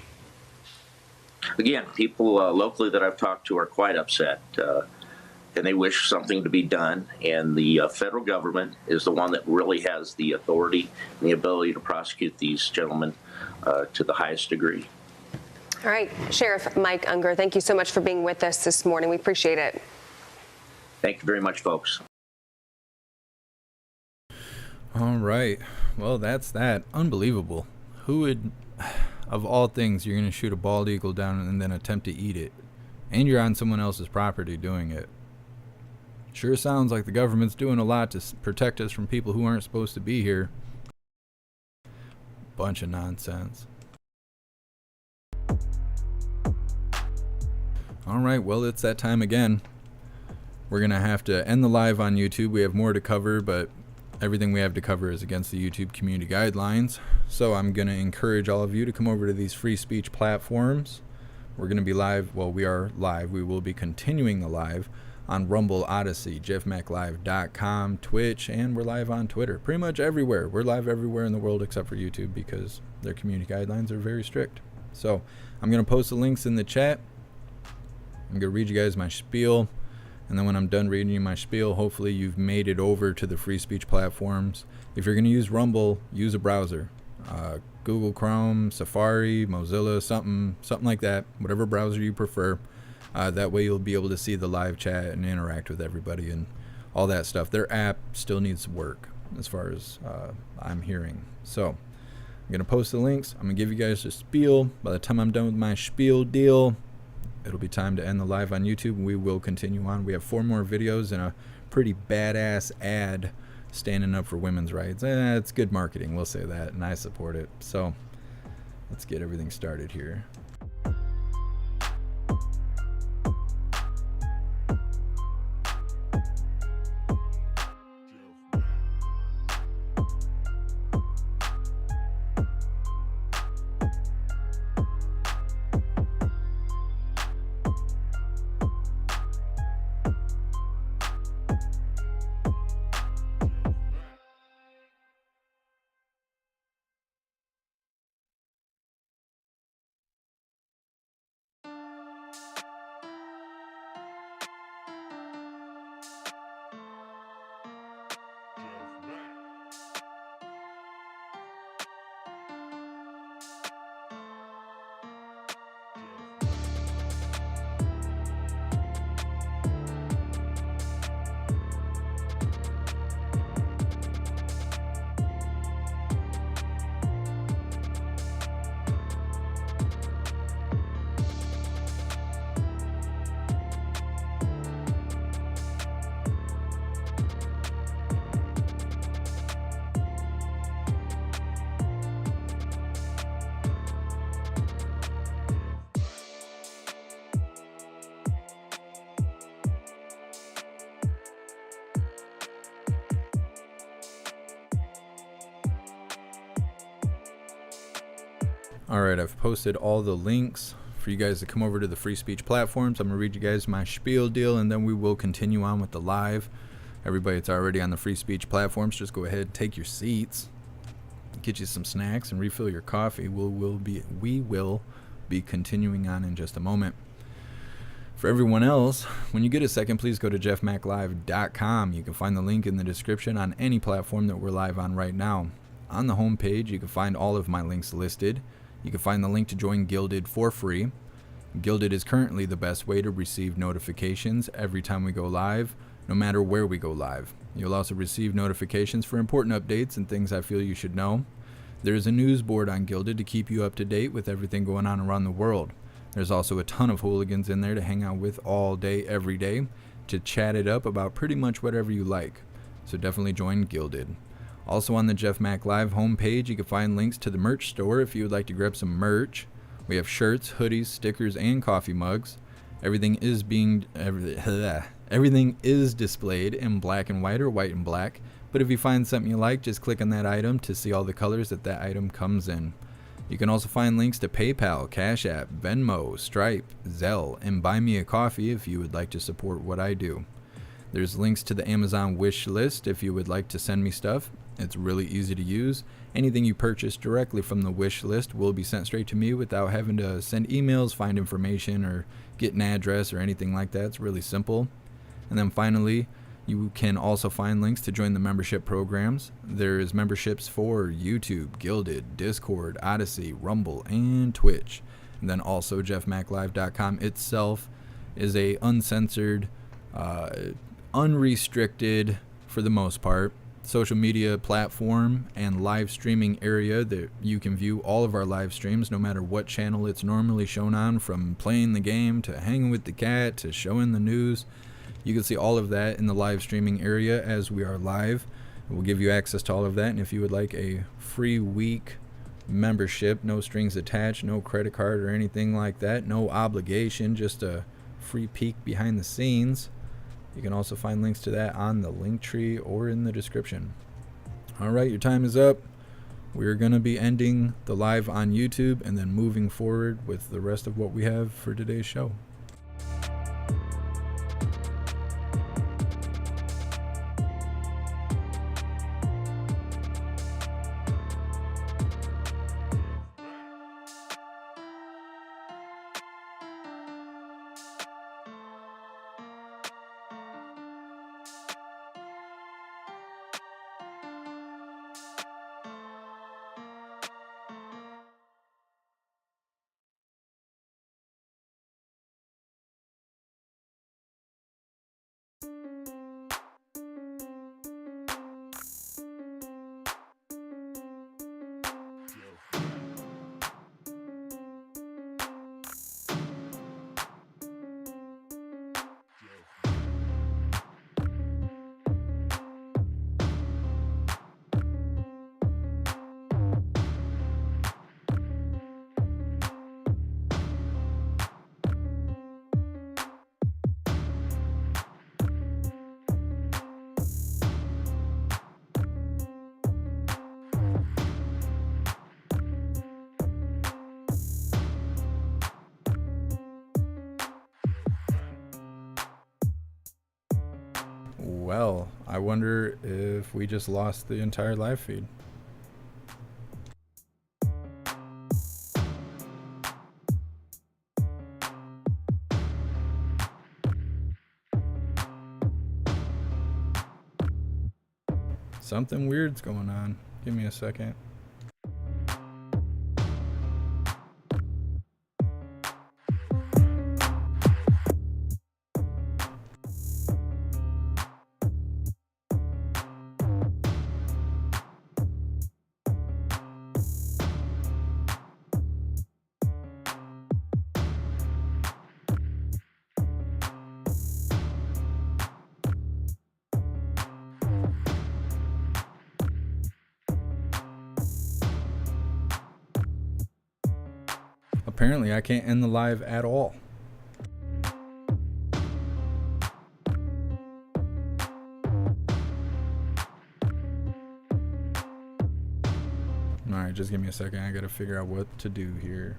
Again, people locally that I've talked to are quite upset, and they wish something to be done. And the federal government is the one that really has the authority and the ability to prosecute these gentlemen to the highest degree. All right, Sheriff Mike Unger, thank you so much for being with us this morning. We appreciate it. Thank you very much, folks. All right. Well, that's that. Unbelievable. Who would, of all things, you're going to shoot a bald eagle down and then attempt to eat it, and you're on someone else's property doing it? Sure sounds like the government's doing a lot to protect us from people who aren't supposed to be here. Bunch of nonsense. All right, well, it's that time again. We're going to have to end the live on YouTube. We have more to cover, but everything we have to cover is against the YouTube community guidelines. So I'm going to encourage all of you to come over to these free speech platforms. We're going to be live. Well, we are live. We will be continuing the live on Rumble, Odyssey, jeffmaclive.com, Twitch, and we're live on Twitter. Pretty much everywhere. We're live everywhere in the world except for YouTube because their community guidelines are very strict. So I'm going to post the links in the chat. I'm going to read you guys my spiel, and then when I'm done reading you my spiel, hopefully you've made it over to the free speech platforms. If you're going to use Rumble, use a browser. Google Chrome, Safari, Mozilla, something like that, whatever browser you prefer. That way you'll be able to see the live chat and interact with everybody and all that stuff. Their app still needs work as far as I'm hearing. So I'm going to post the links. I'm going to give you guys a spiel. By the time I'm done with my spiel deal, it'll be time to end the live on YouTube, and we will continue on. We have 4 more videos and a pretty badass ad standing up for women's rights. It's good marketing, we'll say that, and I support it. So let's get everything started here. All right, I've posted all the links for you guys to come over to the free speech platforms. I'm going to read you guys my spiel deal, and then we will continue on with the live. Everybody that's already on the free speech platforms, just go ahead, take your seats, get you some snacks, and refill your coffee. We will be continuing on in just a moment. For everyone else, when you get a second, please go to jeffmaclive.com. You can find the link in the description on any platform that we're live on right now. On the home page, you can find all of my links listed. You can find the link to join Gilded for free. Gilded is currently the best way to receive notifications every time we go live, no matter where we go live. You'll also receive notifications for important updates and things I feel you should know. There is a news board on Gilded to keep you up to date with everything going on around the world. There's also a ton of hooligans in there to hang out with all day, every day, to chat it up about pretty much whatever you like. So definitely join Gilded. Also on the JeffMAC Live homepage, you can find links to the merch store if you would like to grab some merch. We have shirts, hoodies, stickers, and coffee mugs. Everything is displayed in black and white or white and black. But if you find something you like, just click on that item to see all the colors that item comes in. You can also find links to PayPal, Cash App, Venmo, Stripe, Zelle, and Buy Me a Coffee if you would like to support what I do. There's links to the Amazon wish list if you would like to send me stuff. It's really easy to use. Anything you purchase directly from the wish list will be sent straight to me without having to send emails, find information, or get an address or anything like that. It's really simple. And then finally, you can also find links to join the membership programs. There's memberships for YouTube, Gilded, Discord, Odyssey, Rumble, and Twitch. And then also jeffmaclive.com itself is a uncensored, unrestricted, for the most part, social media platform and live streaming area that you can view all of our live streams no matter what channel it's normally shown on, from playing the game to hanging with the cat to showing the news. You can see all of that in the live streaming area as we are live. We'll give you access to all of that, and if you would like a free week membership, no strings attached, no credit card or anything like that, no obligation, just a free peek behind the scenes, you can also find links to that on the link tree or in the description. All right, your time is up. We're going to be ending the live on YouTube and then moving forward with the rest of what we have for today's show. Well, I wonder if we just lost the entire live feed. Something weird's going on. Give me a second. Apparently, I can't end the live at all. Alright, just give me a second. I gotta figure out what to do here.